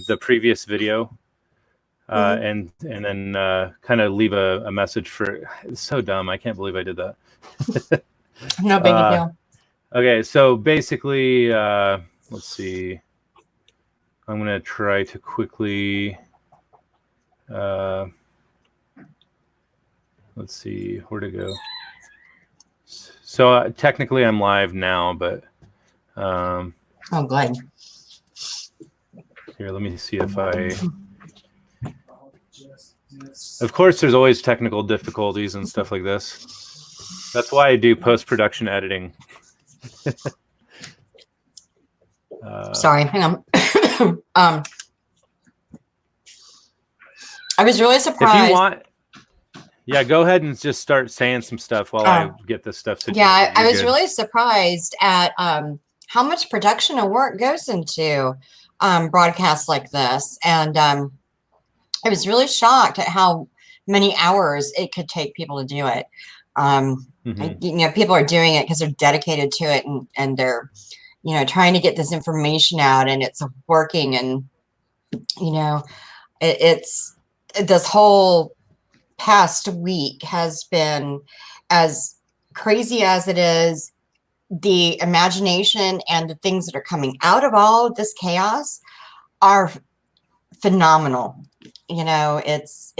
the previous video. And then kind of leave a message for. It's so dumb. I can't believe I did that. No big deal. Okay, so basically, let's see. I'm going to try to quickly. Let's see where to go. So technically, I'm live now, but. Oh, good. Here, let me see if I. Of course, there's always technical difficulties and stuff like this. That's why I do post-production editing. Sorry, hang on. I was really surprised. If you want, yeah, go ahead and just start saying some stuff while I get this stuff situated. Yeah, I was really surprised at how much production and work goes into broadcasts like this. And I was really shocked at how many hours it could take people to do it. You know, people are doing it because they're dedicated to it, and they're, you know, trying to get this information out, and it's working. And, you know, it's this whole past week has been, as crazy as it is, the imagination and the things that are coming out of all of this chaos are phenomenal. You know, it's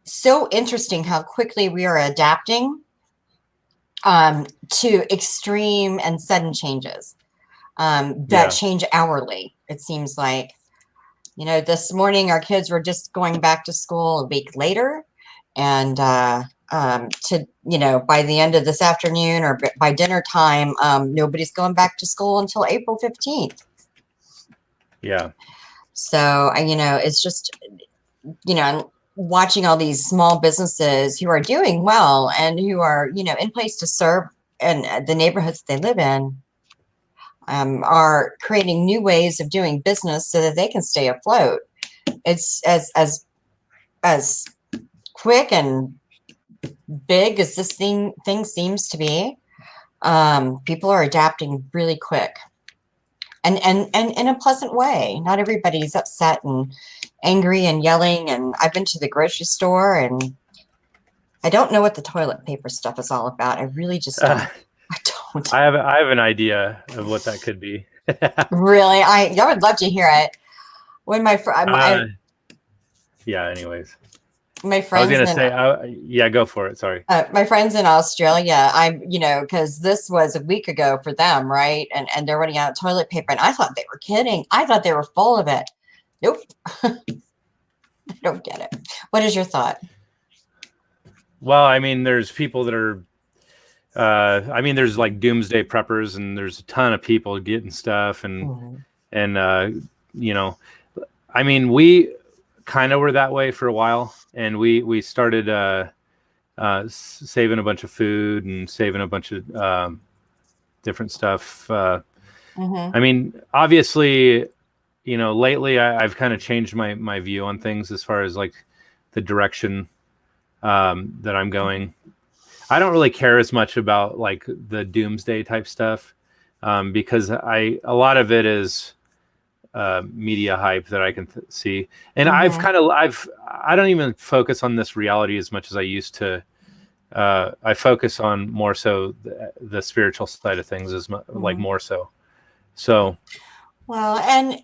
so interesting how quickly we are adapting to extreme and sudden changes that change hourly. It seems like, you know, this morning our kids were just going back to school a week later, and to, you know, by the end of this afternoon or by dinner time, nobody's going back to school until April 15th. Yeah. So, you know, it's just, you know, watching all these small businesses who are doing well and who are, you know, in place to serve and the neighborhoods they live in, are creating new ways of doing business so that they can stay afloat. It's as quick and big as this thing seems to be. People are adapting really quick. And in a pleasant way. Not everybody's upset and angry and yelling. And I've been to the grocery store, and I don't know what the toilet paper stuff is all about. I really just don't. I don't. I have an idea of what that could be. Really, I would love to hear it. When my yeah. Anyways, my friends. I was gonna say, yeah, go for it. Sorry. My friends in Australia, you know, because this was a week ago for them, right? And they're running out of toilet paper, and I thought they were kidding. I thought they were full of it. Nope. I don't get it. What is your thought? Well, I mean, there's people that are, I mean, there's like doomsday preppers, and there's a ton of people getting stuff, and you know, I mean, we kind of were that way for a while, and we started saving a bunch of food and saving a bunch of different stuff. I mean, obviously, you know, lately I've kind of changed my view on things as far as like the direction that I'm going. I don't really care as much about like the doomsday type stuff because a lot of it is media hype that I can see, and I don't even focus on this reality as much as I used to. I focus on more so the spiritual side of things, like more so. So, well, and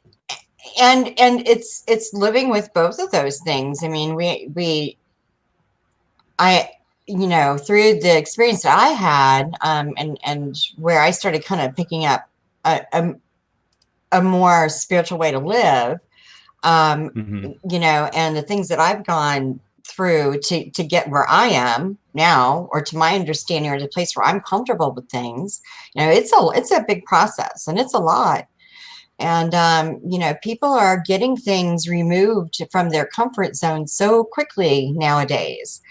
it's living with both of those things. I mean, you know, through the experience that I had, and where I started kind of picking up a more spiritual way to live, you know, and the things that I've gone through to get where I am now, or to my understanding, or the place where I'm comfortable with things. You know, it's a big process, and it's a lot. And, you know, people are getting things removed from their comfort zone so quickly nowadays.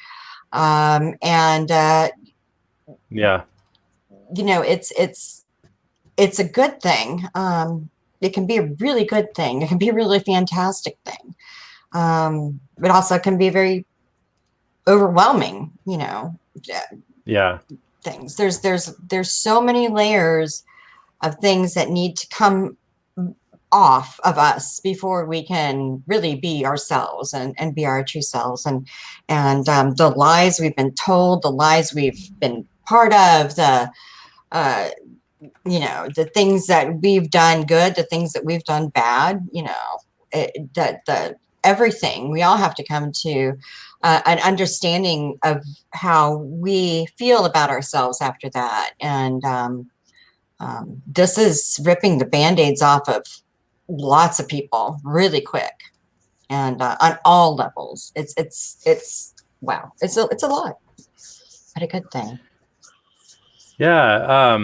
Yeah, you know, it's a good thing. It can be a really good thing. It can be a really fantastic thing. But also can be very overwhelming, you know. Yeah. Things. There's so many layers of things that need to come off of us before we can really be ourselves and be our true selves. And the lies we've been told, the lies we've been part of, the the things that we've done good, the things that we've done bad, the everything. We all have to come to an understanding of how we feel about ourselves after that. And this is ripping the Band-Aids off of lots of people really quick, and on all levels. It's wow. It's a lot, but a good thing. Yeah.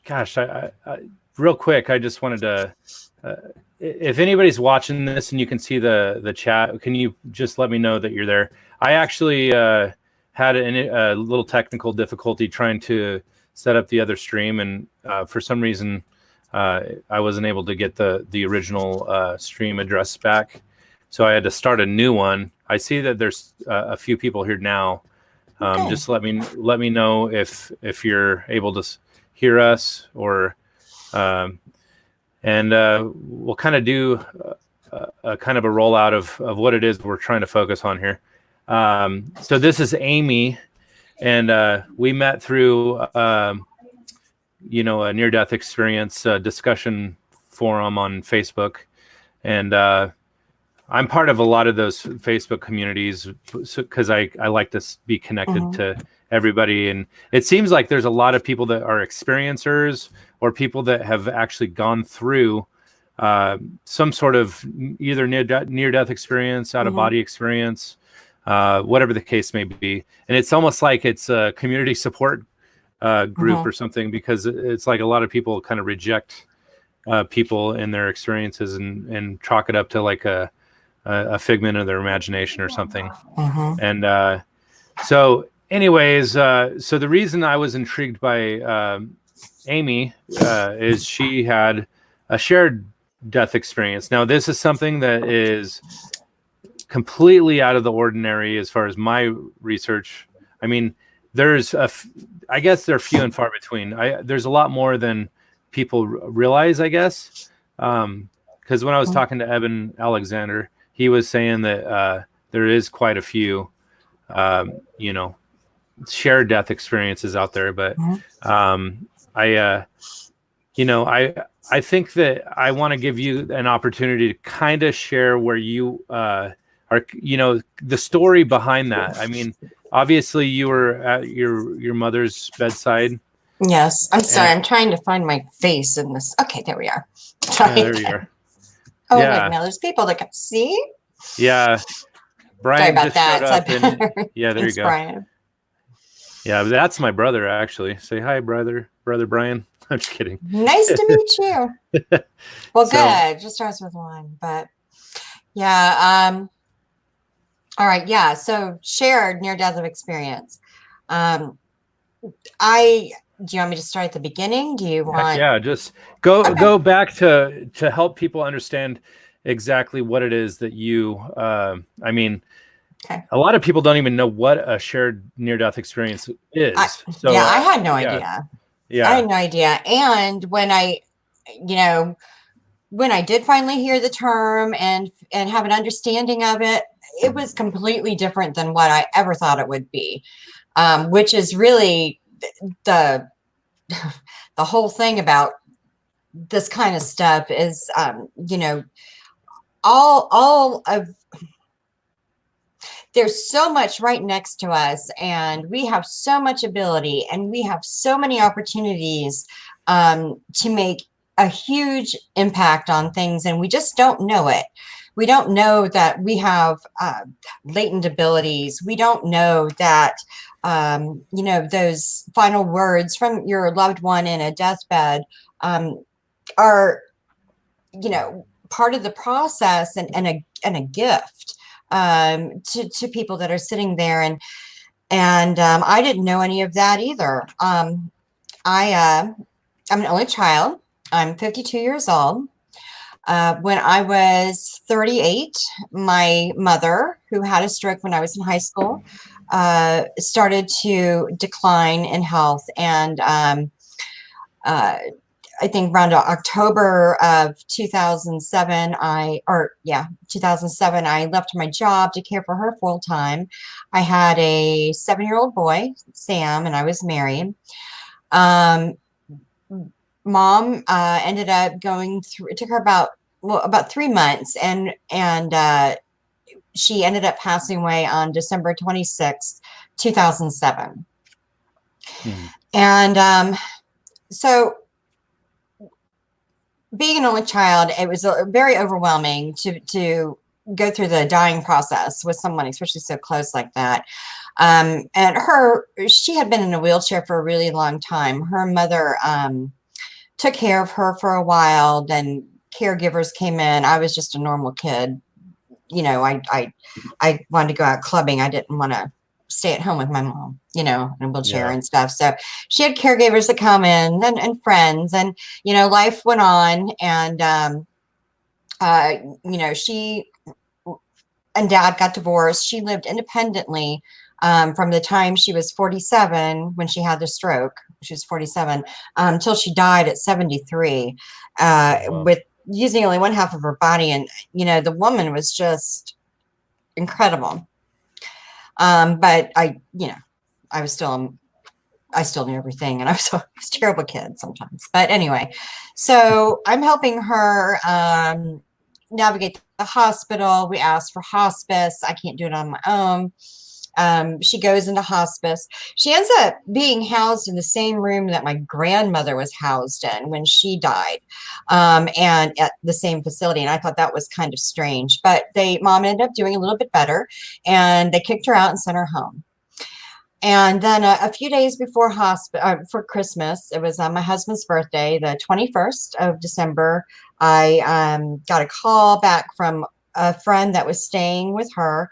Gosh, I real quick, I just wanted to, if anybody's watching this and you can see the chat, can you just let me know that you're there? I actually had a little technical difficulty trying to set up the other stream, and for some reason, I wasn't able to get the original stream address back, so I had to start a new one. I see that there's a few people here now. Okay. Just let me know if you're able to hear us, or and we'll kind of do a kind of a rollout of what it is we're trying to focus on here. So this is Amy, and we met through a near-death experience discussion forum on Facebook, and I'm part of a lot of those Facebook communities because I like to be connected to everybody. And it seems like there's a lot of people that are experiencers or people that have actually gone through some sort of either near-death experience, out-of-body experience, whatever the case may be. And it's almost like it's a community support group or something, because it's like a lot of people kind of reject people in their experiences and chalk it up to like a figment of their imagination or something. And so anyways, so the reason I was intrigued by Amy is she had a shared death experience. Now, this is something that is completely out of the ordinary as far as my research. I mean, I guess they're few and far between. There's a lot more than people realize, I guess. Because when I was talking to Evan Alexander, he was saying that there is quite a few, shared death experiences out there. But I think that I want to give you an opportunity to kind of share where you are, the story behind that. I mean, obviously you were at your mother's bedside. Yes. I'm sorry. I'm trying to find my face in this. Okay, there we are. Yeah, there you are. Oh, yeah. Now there's people that can see. Yeah. Brian sorry about just that. showed up. Yeah, there you go. Brian. Yeah, that's my brother, actually. Say hi, brother Brian. I'm just kidding. Nice to meet you. Well, good. Just starts with one, but yeah. All right. Yeah. So shared near-death experience. Do you want me to start at the beginning? Do you want? Yeah, just go back to help people understand exactly what it is that you. I mean, a lot of people don't even know what a shared near-death experience is. I had no idea. Yeah, I had no idea. And when I did finally hear the term and have an understanding of it, it was completely different than what I ever thought it would be, which is really the whole thing about this kind of stuff is, all of, there's so much right next to us, and we have so much ability, and we have so many opportunities to make a huge impact on things, and we just don't know it. We don't know that we have latent abilities. We don't know that, those final words from your loved one in a deathbed are, part of the process and a gift to people that are sitting there. And I didn't know any of that either. I'm an only child. I'm 52 years old. When I was 38, my mother, who had a stroke when I was in high school, started to decline in health. And I think around October of 2007, 2007, I left my job to care for her full time. I had a 7-year-old boy, Sam, and I was married. Mom ended up going through, it took her about 3 months, and she ended up passing away on December 26th, 2007. And so being an only child, it was very overwhelming to go through the dying process with someone, especially so close like that. And she had been in a wheelchair for a really long time. Her mother took care of her for a while, then caregivers came in. I was just a normal kid. You know, I wanted to go out clubbing. I didn't want to stay at home with my mom, you know, in a wheelchair and stuff. So she had caregivers that come in, and friends, and, you know, life went on. And, you know, she and Dad got divorced. She lived independently from the time she was 47, when she had the stroke. She was 47 until she died at 73, with using only one half of her body. And, you know, the woman was just incredible. But you know, I still knew everything, and I was a terrible kid sometimes. But anyway, so I'm helping her navigate the hospital. We asked for hospice. I can't do it on my own. She goes into hospice. She ends up being housed in the same room that my grandmother was housed in when she died, and at the same facility. And I thought that was kind of strange, but mom ended up doing a little bit better, and they kicked her out and sent her home. And then a few days before for Christmas, it was my husband's birthday, the 21st of December. I got a call back from a friend that was staying with her.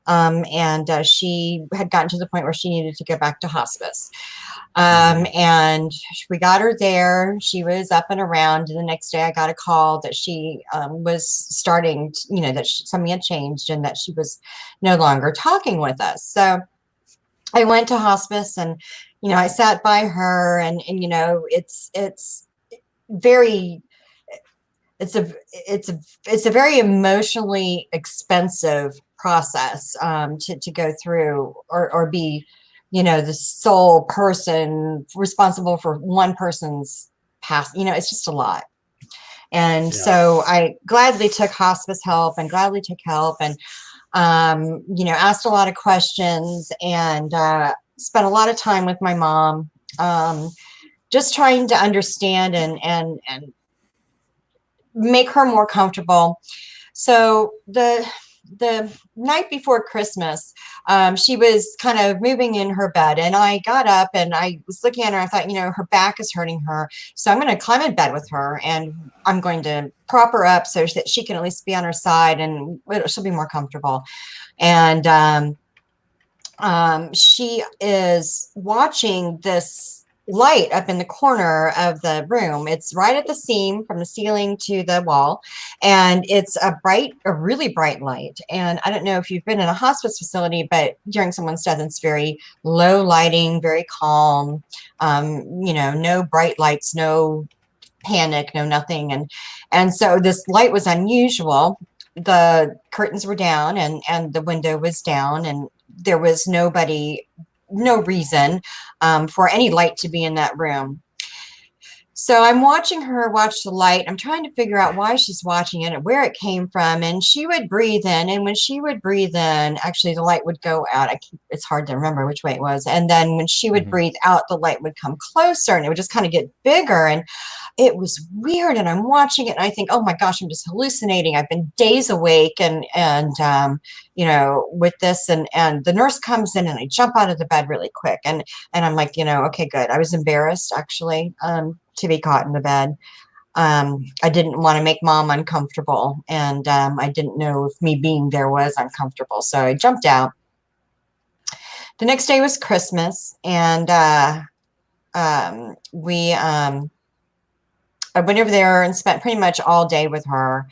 And she had gotten to the point where she needed to go back to hospice. And we got her there. She was up and around. And the next day I got a call that she was starting, you know, that something had changed and that she was no longer talking with us. So I went to hospice, and, you know, I sat by her, and you know, it's a very emotionally expensive process to go through, or be, you know, the sole person responsible for one person's past. You know, it's just a lot. And so I gladly took hospice help, and gladly took help, and you know, asked a lot of questions, and spent a lot of time with my mom, just trying to understand and make her more comfortable. So the night before Christmas, she was kind of moving in her bed, and I got up and I was looking at her. I thought, you know, her back is hurting her, so I'm going to climb in bed with her, and I'm going to prop her up so that she can at least be on her side, and she'll be more comfortable. And she is watching this light up in the corner of the room. It's right at the seam from the ceiling to the wall, and it's a really bright light. And I don't know if you've been in a hospice facility, but during someone's death, it's very low lighting, very calm. You know, no bright lights, no panic, no nothing. And so this light was unusual. The curtains were down, and the window was down, and there was no reason for any light to be in that room. So I'm watching her watch the light. I'm trying to figure out why she's watching it and where it came from. And she would breathe in, and when she would breathe in, actually the light would go out. It's hard to remember which way it was. And then when she would breathe out, the light would come closer, and it would just kind of get bigger. And it was weird. And I'm watching it, and I think, oh my gosh, I'm just hallucinating. I've been days awake, and you know, with this, and the nurse comes in, and I jump out of the bed really quick, and I'm like, you know, okay, good. I was embarrassed, actually, to be caught in the bed. I didn't want to make mom uncomfortable, and I didn't know if me being there was uncomfortable, so I jumped out. The next day was Christmas, and I went over there and spent pretty much all day with her.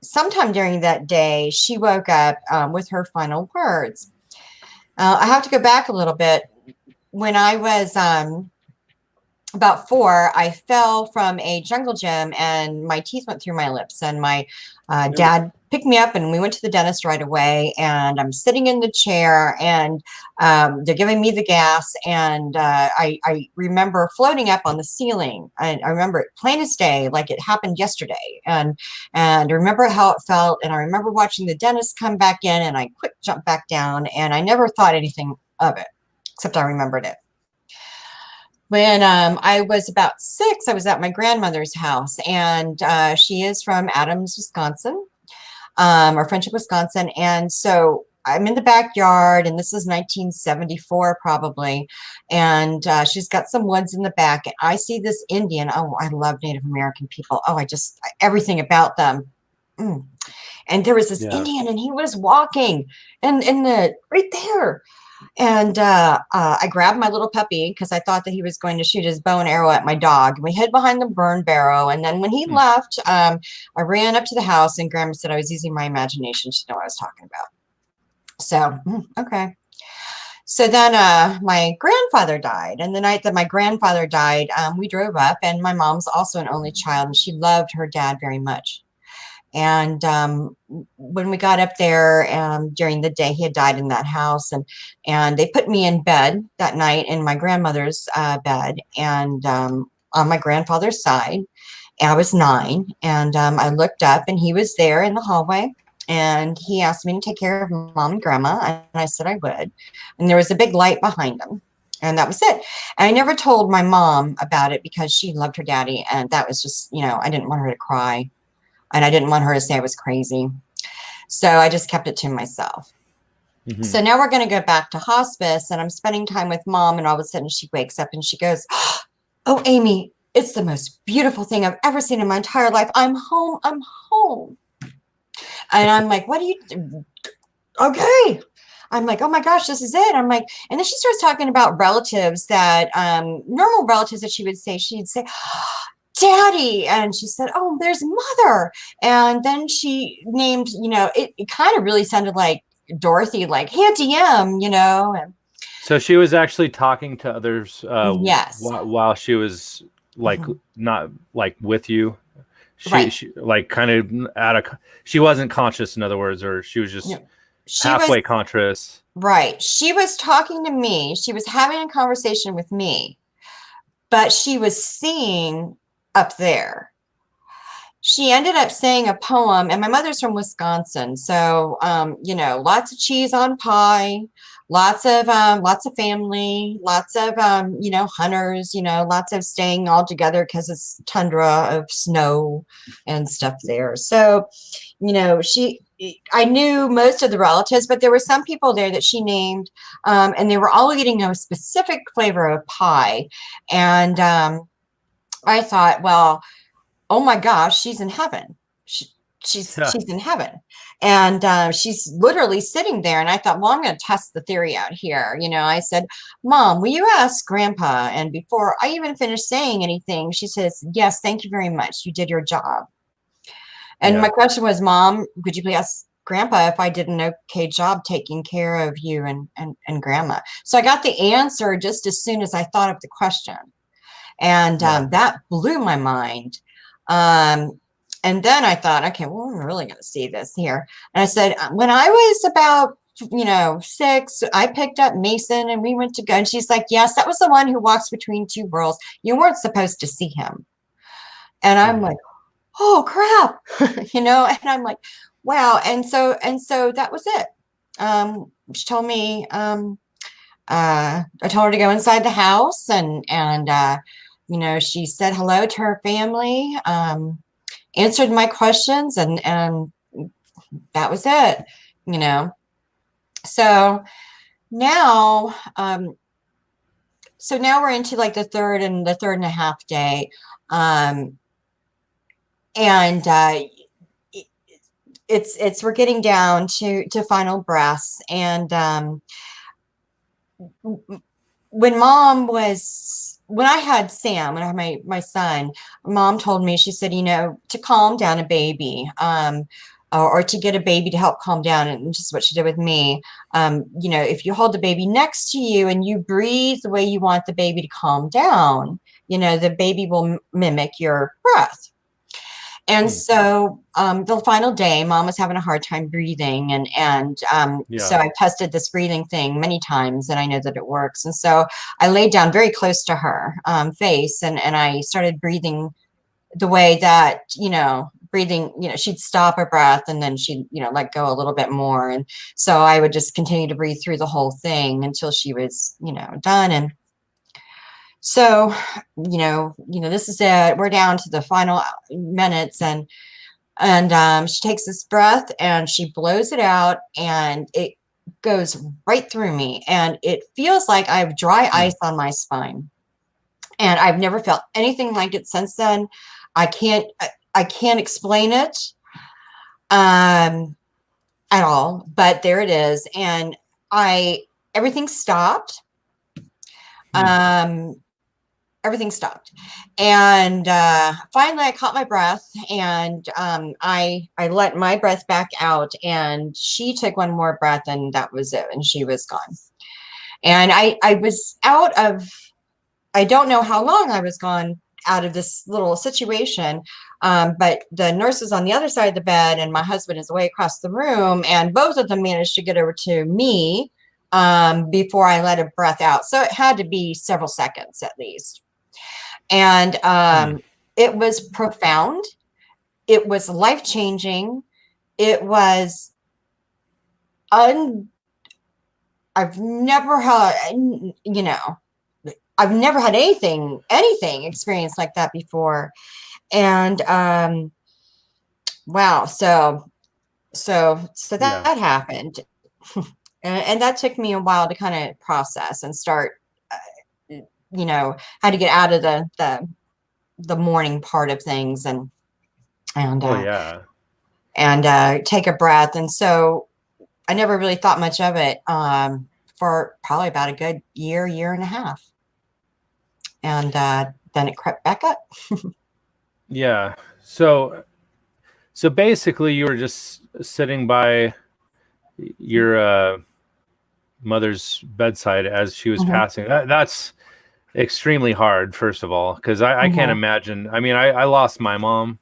Sometime during that day, she woke up with her final words. I have to go back a little bit. When I was about 4, I fell from a jungle gym and my teeth went through my lips. And my dad picked me up and we went to the dentist right away. And I'm sitting in the chair and they're giving me the gas. And I remember floating up on the ceiling. I remember it plain as day, like it happened yesterday. And I remember how it felt. And I remember watching the dentist come back in and I quick jumped back down. And I never thought anything of it, except I remembered it. When I was about 6, I was at my grandmother's house, and she is from Adams, Wisconsin, or Friendship, Wisconsin. And so I'm in the backyard, and this is 1974 probably, and she's got some woods in the back, and I see this Indian. Oh, I love Native American people. Oh, everything about them. Mm. And there was this Indian, and he was walking, and right there. And I grabbed my little puppy because I thought that he was going to shoot his bow and arrow at my dog. We hid behind the burn barrel. And then when he left, I ran up to the house and Grandma said I was using my imagination to know what I was talking about. So, okay. So then my grandfather died. And the night that my grandfather died, we drove up, and my mom's also an only child, and she loved her dad very much. And when we got up there during the day, he had died in that house, and they put me in bed that night in my grandmother's bed, and on my grandfather's side. And I was 9, and I looked up, and he was there in the hallway, and he asked me to take care of Mom and Grandma, and I said I would. And there was a big light behind him, and that was it. And I never told my mom about it because she loved her daddy, and that was just, I didn't want her to cry. And I didn't want her to say I was crazy. So I just kept it to myself. Mm-hmm. So now we're going to go back to hospice, and I'm spending time with Mom, and all of a sudden she wakes up and she goes, "Oh, Amy, it's the most beautiful thing I've ever seen in my entire life. I'm home. I'm home." And I'm like, "What do you do?" Okay. I'm like, "Oh my gosh, this is it." I'm like, and then she starts talking about relatives that, normal relatives that she'd say, "Daddy," and she said, "Oh, there's Mother." And then she named, it kind of really sounded like Dorothy, like Auntie M, And so she was actually talking to others yes, while she was like not like with you. She like kind of she wasn't conscious, in other words, or she was just halfway conscious. Right. She was talking to me. She was having a conversation with me, but she was seeing up there. She ended up saying a poem, and my mother's from Wisconsin, so lots of cheese on pie, lots of family, lots of hunters, lots of staying all together because it's tundra of snow and stuff there. So, I knew most of the relatives, but there were some people there that she named, and they were all eating a specific flavor of pie, and I thought, well, oh my gosh, she's in heaven. She's in heaven. And she's literally sitting there. And I thought, well, I'm going to test the theory out here. I said, "Mom, will you ask Grandpa?" And before I even finished saying anything, she says, "Yes, thank you very much. You did your job." And my question was, "Mom, could you please ask Grandpa if I did an okay job taking care of you and Grandma?" So I got the answer just as soon as I thought of the question. And that blew my mind. And then I thought, okay, well, I'm really going to see this here. And I said, when I was about, 6, I picked up Mason and we went to go. And she's like, "Yes, that was the one who walks between two worlds. You weren't supposed to see him." And I'm like, oh crap, and I'm like, wow. And so that was it. She told me, I told her to go inside the house, and she said hello to her family, answered my questions, and that was it, So now, we're into like the third and a half day, and we're getting down to final breaths, and when I had Sam, when I had my son, Mom told me, she said, to calm down a baby, or to get a baby to help calm down, and just what she did with me, if you hold the baby next to you and you breathe the way you want the baby to calm down, the baby will mimic your breath. And so the final day, Mom was having a hard time breathing. So I tested this breathing thing many times, and I know that it works. And so I laid down very close to her face, and I started breathing the way that, breathing, she'd stop her breath and then she'd, let go a little bit more. And so I would just continue to breathe through the whole thing until she was, done. And so, this is it. We're down to the final minutes, and she takes this breath and she blows it out, and it goes right through me, and it feels like I have dry ice on my spine, and I've never felt anything like it since then. I can't explain it at all, but there it is, and everything stopped. Everything stopped. And finally I caught my breath, and I let my breath back out, and she took one more breath, and that was it. And she was gone. And I was out of, I don't know how long I was gone out of this little situation. But the nurse was on the other side of the bed, and my husband is away across the room, and both of them managed to get over to me before I let a breath out. So it had to be several seconds at least. And it was profound. It was life-changing. It was I've never had, I've never had anything experience like that before. And wow, so that happened. And that took me a while to kind of process and start how to get out of the morning part of things, and take a breath. And so I never really thought much of it for probably about a good year and a half, and then it crept back up. Yeah. So basically you were just sitting by your mother's bedside as she was passing. That's extremely hard, first of all, because I can't imagine. I mean, I lost my mom,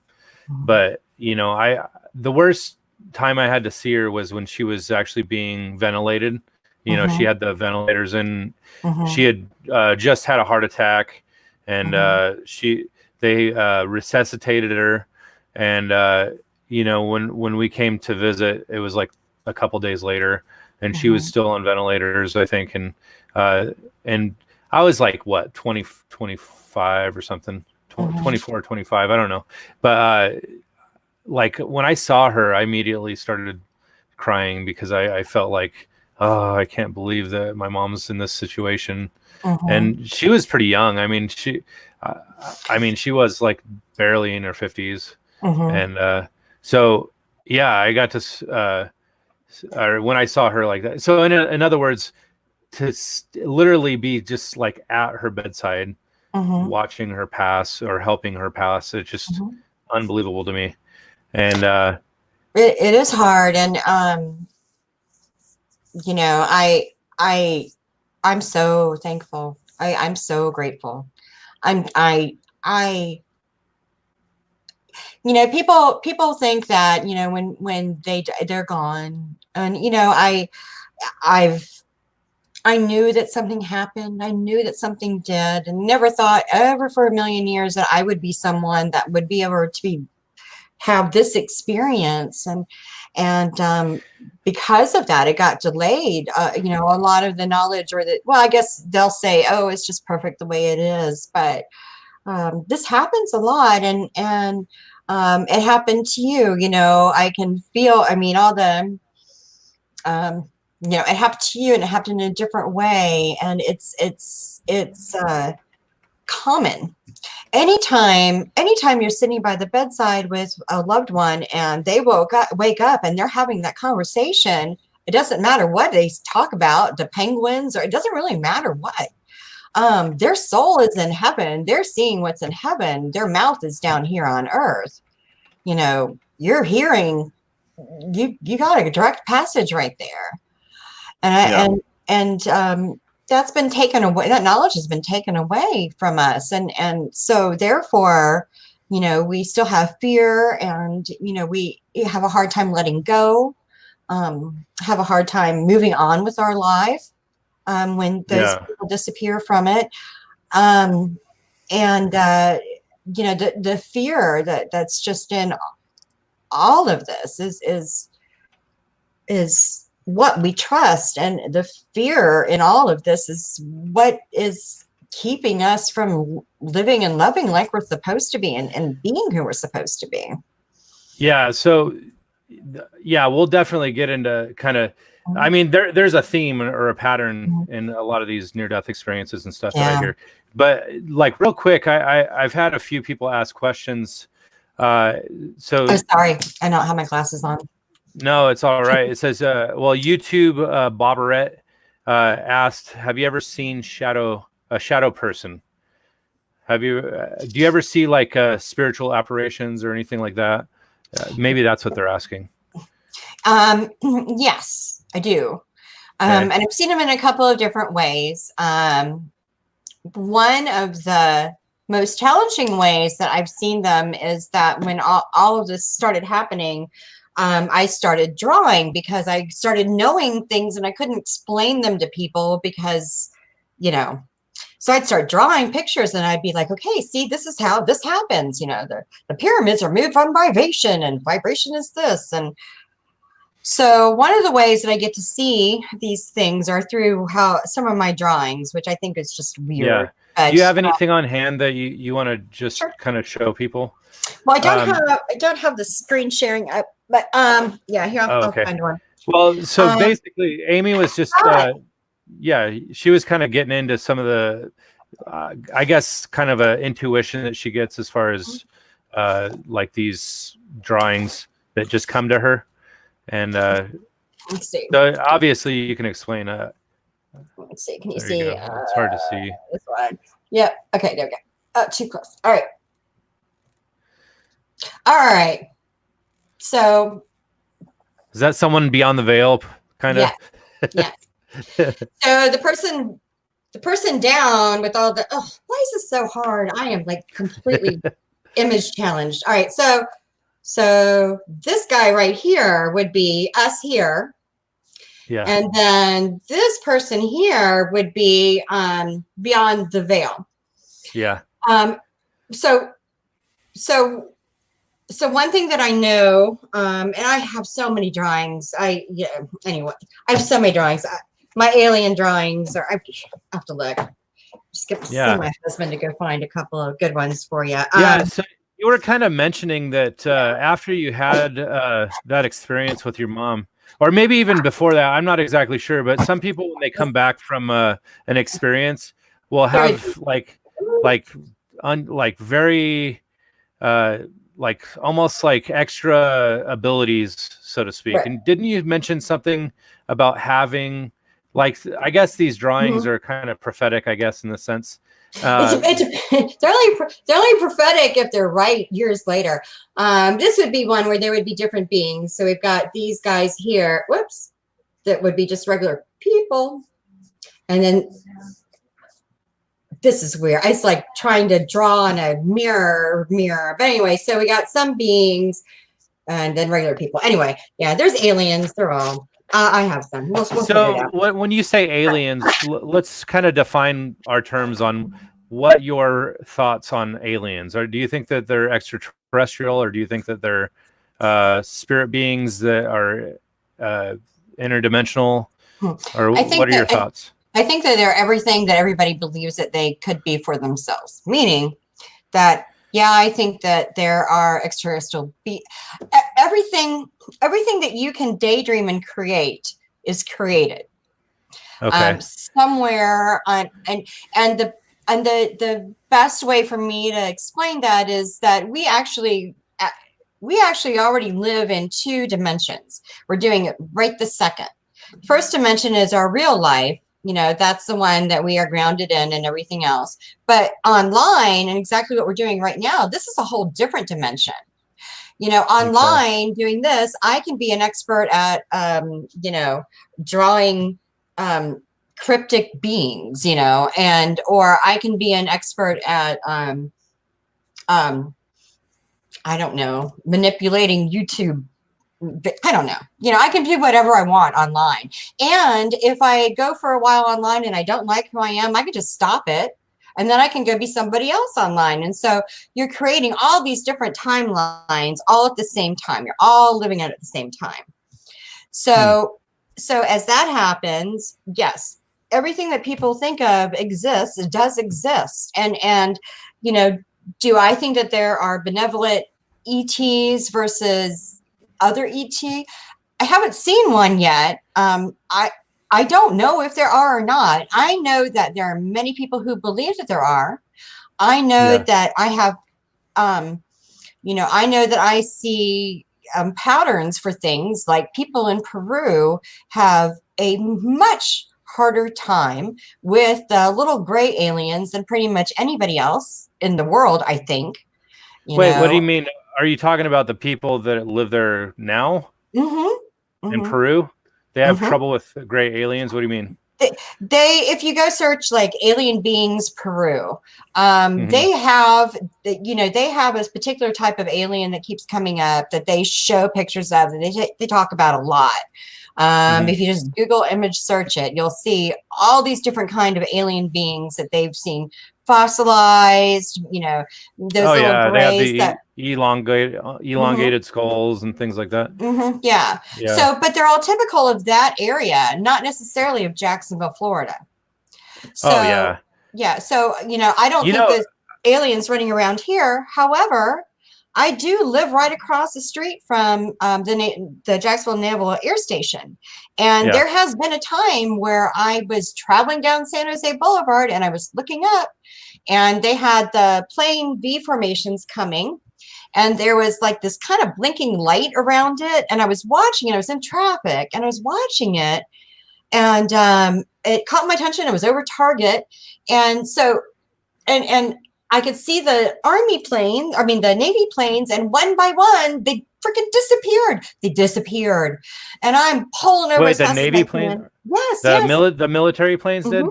but the worst time I had to see her was when she was actually being ventilated. She had the ventilators in. She had just had a heart attack, and they resuscitated her. And when we came to visit, it was like a couple days later, and she was still on ventilators, I think. And I was like, what, 20, 25 or something, 24, 25, I don't know. But like when I saw her, I immediately started crying because I felt like, oh, I can't believe that my mom's in this situation. And she was pretty young. I mean, she was like barely in her 50s. And so, yeah, I got to, or when I saw her like that. So in other words, to literally be just like at her bedside, watching her pass or helping her pass, it's just unbelievable to me. And it is hard. And I'm so thankful. I'm so grateful. People think that, when they're gone, and, I knew that something happened. I knew that something did, and never thought ever for a million years that I would be someone that would be able to have this experience. And because of that, it got delayed. A lot of the knowledge, I guess they'll say, oh, it's just perfect the way it is. But this happens a lot, and it happened to you. I can feel, all the, it happened to you, and it happened in a different way. And it's common. Anytime you're sitting by the bedside with a loved one, and they wake up and they're having that conversation, it doesn't matter what they talk about, the penguins, or it doesn't really matter what. Their soul is in heaven. They're seeing what's in heaven. Their mouth is down here on earth. You're hearing, you got a direct passage right there. And that's been taken away. That knowledge has been taken away from us. And so therefore, we still have fear, and, we have a hard time letting go, have a hard time moving on with our life when those people disappear from it. And, the fear that's just in all of this is what we trust, and the fear in all of this is what is keeping us from living and loving like we're supposed to be, and being who we're supposed to be. Yeah. So, yeah, we'll definitely get into kind of, I mean, there's a theme or a pattern in a lot of these near-death experiences and stuff that I hear. But like real quick, I've had a few people ask questions. Oh, sorry, I don't have my glasses on. No, it's all right. It says, well, YouTube Bobberette asked, have you ever seen a shadow person? Do you ever see like spiritual apparitions or anything like that? Maybe that's what they're asking. Yes, I do. And I've seen them in a couple of different ways. One of the most challenging ways that I've seen them is that when all of this started happening, I started drawing because I started knowing things and I couldn't explain them to people because, so I'd start drawing pictures and I'd be like, okay, see, this is how this happens. The pyramids are moved on vibration, and vibration is this. And so one of the ways that I get to see these things are through some of my drawings, which I think is just weird. Yeah. Do you have anything on hand that you want to just kind of show people? Well, I don't have the screen sharing up, but yeah, here I'll find one. Well, so basically, Amy was just she was kind of getting into some of the, I guess, kind of a intuition that she gets as far as like these drawings that just come to her. And let's see. So obviously, you can explain. Let's see. Can you see? It's hard to see. This one. Yeah. Okay. There we go. Oh, too close. All right. All right. So. Is that someone beyond the veil? Kind of. Yeah. So the person down with all the. Oh, why is this so hard? I am like completely image challenged. All right. So this guy right here would be us here. Yeah. And then this person here would be beyond the veil. Yeah. So one thing that I know, and I have so many drawings. Anyway, I have so many drawings. My alien drawings I have to look. Just get see my husband to go find a couple of good ones for you. So you were kind of mentioning that after you had that experience with your mom, or maybe even before that, I'm not exactly sure, but some people, when they come back from an experience, will have like very like almost like extra abilities, so to speak. Right. And didn't you mention something about having, like, I guess these drawings are kind of prophetic, I guess, in the sense. They're only prophetic if they're right years later. This would be one where there would be different beings. So we've got these guys here. Whoops, that would be just regular people, and then this is weird. It's like trying to draw on a mirror. But anyway, so we got some beings, and then regular people. Anyway, yeah, there's aliens. They're all. I have some. We'll so when you say aliens, let's kind of define our terms on what your thoughts on aliens are. Do you think that they're extraterrestrial, or do you think that they're spirit beings that are interdimensional? Or what are your thoughts? I think that they're everything that everybody believes that they could be for themselves. Meaning that, yeah, I think that there are extraterrestrial everything that you can daydream and create is created. Okay. Somewhere on and the best way for me to explain that is that we actually already live in 2 dimensions. We're doing it right this second. First dimension is our real life. That's the one that we are grounded in and everything else. But online, and exactly what we're doing right now, this is a whole different dimension. Online doing this, I can be an expert at, drawing cryptic beings, or I can be an expert at, I don't know, manipulating YouTube. I don't know. I can do whatever I want online. And if I go for a while online and I don't like who I am, I can just stop it. And then I can go be somebody else online. And so you're creating all these different timelines all at the same time. You're all living it at the same time. So as that happens, yes, everything that people think of exists. It does exist. And do I think that there are benevolent ETs versus other ET? I haven't seen one yet. I don't know if there are or not. I know that there are many people who believe that there are. I know that I have, I know that I see patterns for things, like people in Peru have a much harder time with the little gray aliens than pretty much anybody else in the world, I think. Wait, what do you mean? Are you talking about the people that live there now in Peru? They have trouble with gray aliens? What do you mean? If you go search like alien beings Peru, they have a particular type of alien that keeps coming up that they show pictures of, that they talk about a lot. If you just Google image search it, you'll see all these different kind of alien beings that they've seen fossilized, those little grays, they have the elongated skulls and things like that. Yeah. So, but they're all typical of that area, not necessarily of Jacksonville, Florida. So, So, I don't think there's aliens running around here. However, I do live right across the street from the Jacksonville Naval Air Station. And there has been a time where I was traveling down San Jose Boulevard and I was looking up, and they had the plane V formations coming. And there was like this kind of blinking light around it. And I was watching it. I was in traffic and I was watching it. And it caught my attention. It was over target. And so, and I could see the the Navy planes, and one by one, they freaking disappeared. They disappeared. And I'm pulling over. Wait, the Navy plane? Yes, the military planes did?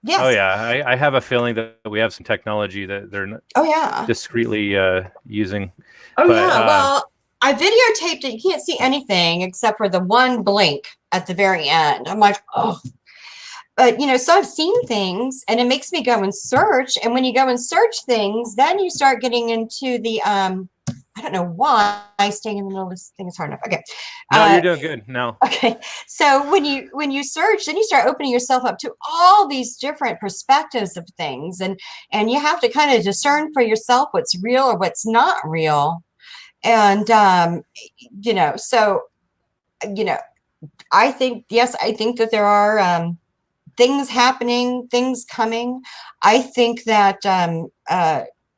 Yes. Oh yeah, I have a feeling that we have some technology that they're discreetly using. Well, I videotaped it. You can't see anything except for the one blink at the very end. I'm like, oh. But so I've seen things, and it makes me go and search. And when you go and search things, then you start getting into the I don't know why staying in the middle of this thing is hard enough. Okay. No, you're doing good. No. Okay. So when you search, then you start opening yourself up to all these different perspectives of things. And you have to kind of discern for yourself what's real or what's not real. And, I think that there are things happening, things coming. I think that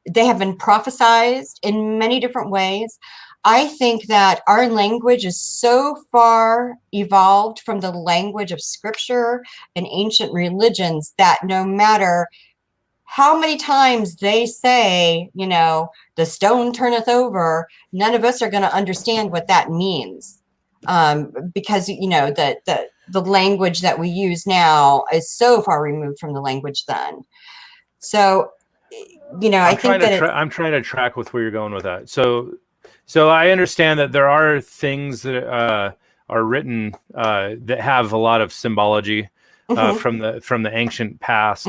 they have been prophesized in many different ways. I think that our language is so far evolved from the language of scripture and ancient religions that no matter how many times they say, the stone turneth over, none of us are going to understand what that means. Because, the language that we use now is so far removed from the language then. So, I think that I'm trying to track with where you're going with that. So I understand that there are things that are written that have a lot of symbology from the ancient past.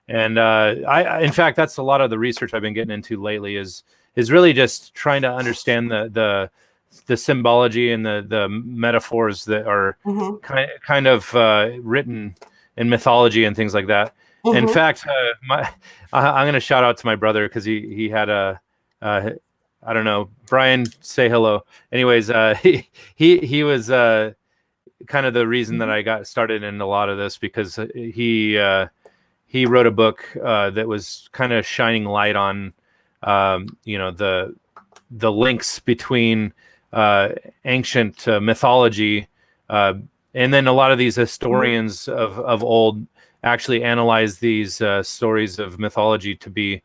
And in fact, that's a lot of the research I've been getting into lately is really just trying to understand the symbology and the metaphors that are kind of written in mythology and things like that. In fact, I'm going to shout out to my brother because he had I don't know, Brian, say hello. Anyways, he was kind of the reason that I got started in a lot of this, because he wrote a book that was kind of shining light on the links between ancient mythology, and then a lot of these historians of old actually analyze these stories of mythology to be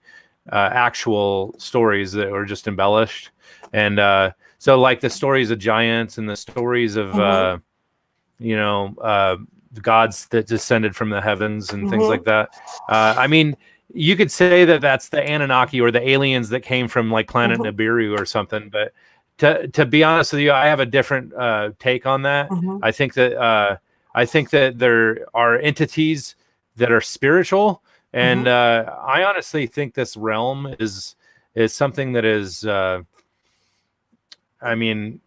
actual stories that were just embellished. And so like the stories of giants and the stories of gods that descended from the heavens and things like that. I mean, you could say that that's the Anunnaki or the aliens that came from like planet Nibiru or something. But to be honest with you, I have a different take on that. I think that there are entities that are spiritual, and I honestly think this realm is something that is. I mean,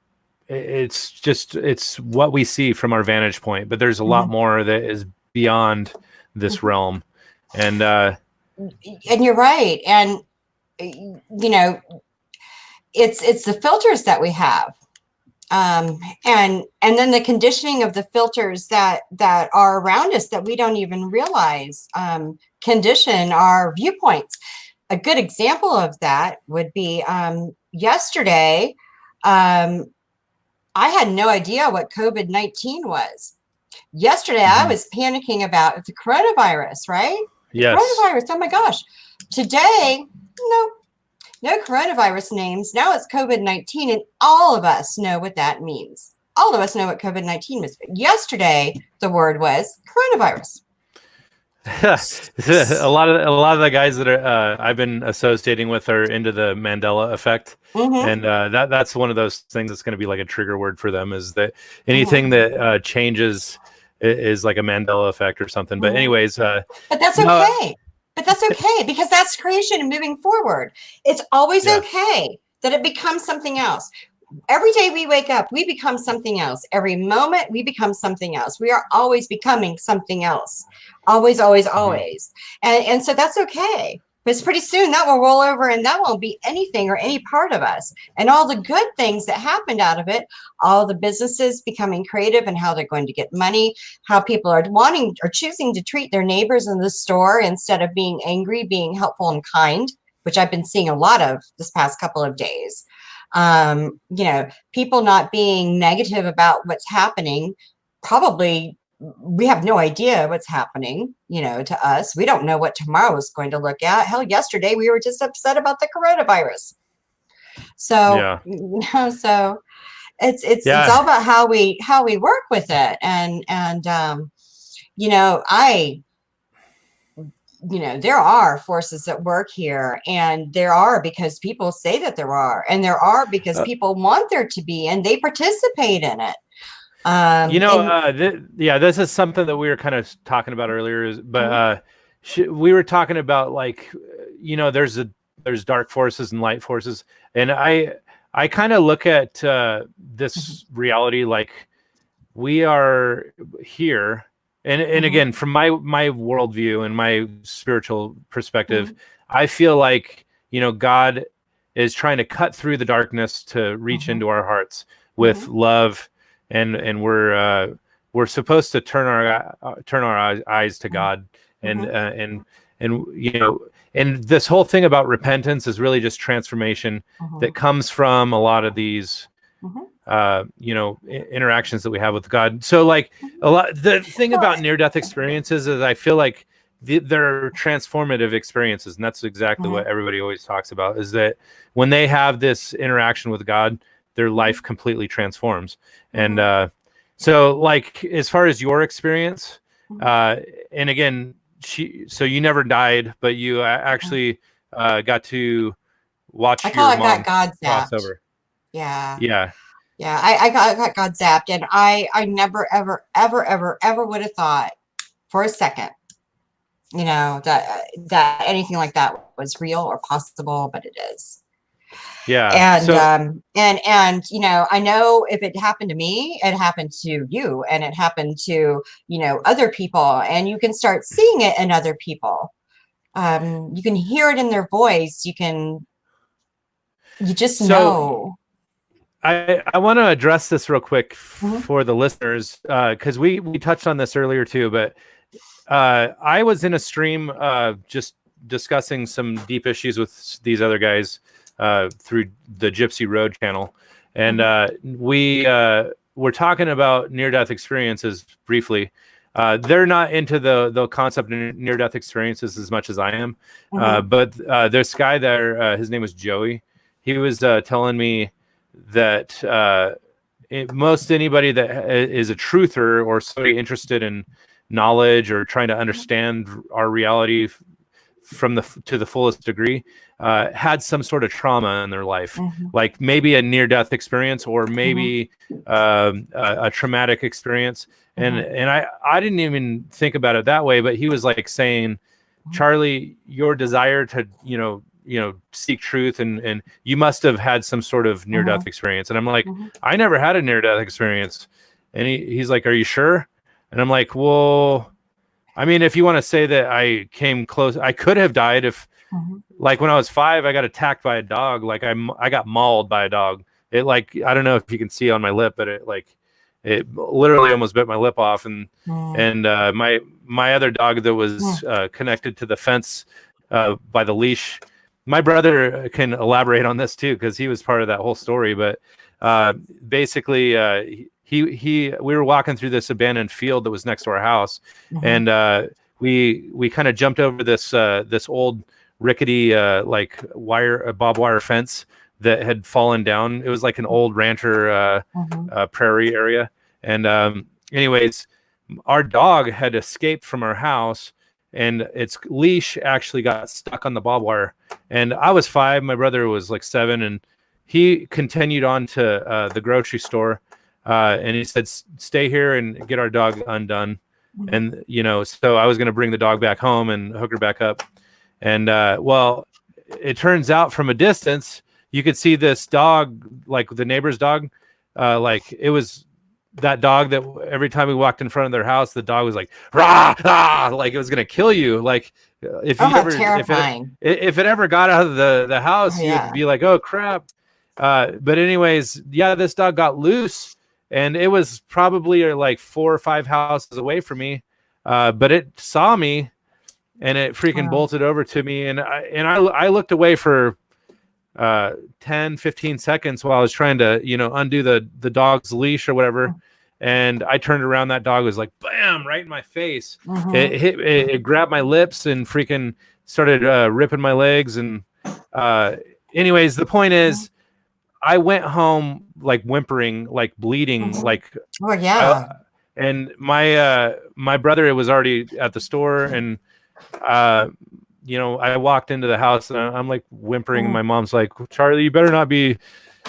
it's what we see from our vantage point, but there's a lot more that is beyond this realm, and you're right, and you know, it's the filters that we have, and then the conditioning of the filters that are around us that we don't even realize condition our viewpoints. A good example of that would be yesterday. I had no idea what COVID-19 was. Yesterday, I was panicking about the coronavirus, right? Yes. Coronavirus, oh my gosh. Today, no coronavirus names. Now it's COVID-19, and all of us know what that means. All of us know what COVID-19 was. Yesterday, the word was coronavirus. a lot of the guys that are I've been associating with are into the Mandela effect, and that's one of those things that's going to be like a trigger word for them, is that anything that changes is like a Mandela effect or something. But anyways, but that's okay. But that's okay, because that's creation and moving forward. It's always okay that it becomes something else. Every day we wake up, we become something else. Every moment we become something else. We are always becoming something else. Always, always, always. And so that's okay. But pretty soon that will roll over, and that won't be anything or any part of us. And all the good things that happened out of it, all the businesses becoming creative and how they're going to get money, how people are wanting or choosing to treat their neighbors in the store instead of being angry, being helpful and kind, which I've been seeing a lot of this past couple of days. People not being negative about what's happening. Probably we have no idea what's happening, to us. We don't know what tomorrow is going to look at. Hell, yesterday we were just upset about the coronavirus. So, so it's all about how we work with it. And there are forces at work here, and there are because people say that there are, and there are because people want there to be, and they participate in it. This is something that we were kind of talking about earlier, but we were talking about, like, there's dark forces and light forces, and I kind of look at this reality like we are here. And again, from my worldview and my spiritual perspective, I feel like, God is trying to cut through the darkness to reach into our hearts with love, and we're supposed to turn our eyes to God, and this whole thing about repentance is really just transformation that comes from a lot of these interactions that we have with God. So, like, the thing about near-death experiences is I feel like they're transformative experiences, and that's exactly what everybody always talks about, is that when they have this interaction with God, their life completely transforms. And so, like, as far as your experience, and again, so you never died, but you actually got to watch your mom cross over. I got God zapped, and I never, ever, ever, ever, ever would have thought for a second, that anything like that was real or possible, but it is. Yeah. And I know if it happened to me, it happened to you, and it happened to, other people, and you can start seeing it in other people. You can hear it in their voice. You just know. I want to address this real quick for the listeners, because we touched on this earlier too, but I was in a stream just discussing some deep issues with these other guys through the Gypsy Road channel, and we were talking about near-death experiences briefly. They're not into the concept of near-death experiences as much as I am, but this guy there, his name was Joey. He was telling me that most anybody that is a truther or somebody interested in knowledge or trying to understand our reality from to the fullest degree, had some sort of trauma in their life, like maybe a near-death experience or maybe a traumatic experience. And I didn't even think about it that way, but he was like saying, Charlie, your desire to seek truth, and you must have had some sort of near-death experience. And I'm like, I never had a near-death experience. And he's like, are you sure? And I'm like, well, I mean, if you want to say that I came close, I could have died if, like when I was 5, I got attacked by a dog. Like I got mauled by a dog. It like, I don't know if you can see on my lip, but it literally almost bit my lip off. And my other dog that was connected to the fence by the leash. My brother can elaborate on this too, because he was part of that whole story. But basically, we were walking through this abandoned field that was next to our house, and we kind of jumped over this old rickety like barbed wire fence that had fallen down. It was like an old rancher prairie area, and anyways, our dog had escaped from our house, and its leash actually got stuck on the barbed wire. And I was 5, my brother was like 7, and he continued on to the grocery store. And he said, stay here and get our dog undone. And, so I was going to bring the dog back home and hook her back up. And, well, it turns out from a distance, you could see this dog, like the neighbor's dog, like it was that dog that every time we walked in front of their house, the dog was like, rah, rah, like it was going to kill you. Like if it ever got out of the house, you'd be like, oh crap. But anyways, yeah, this dog got loose. And it was probably like 4 or 5 houses away from me, but it saw me, and it freaking bolted over to me. And I looked away for 10, 15 seconds while I was trying to undo the dog's leash or whatever. And I turned around. That dog was like, bam, right in my face. It grabbed my lips and freaking started ripping my legs. And anyways, the point is, I went home like whimpering, like bleeding, like and my brother, it was already at the store, and I walked into the house and I'm like whimpering, and my mom's like, Charlie, you better not be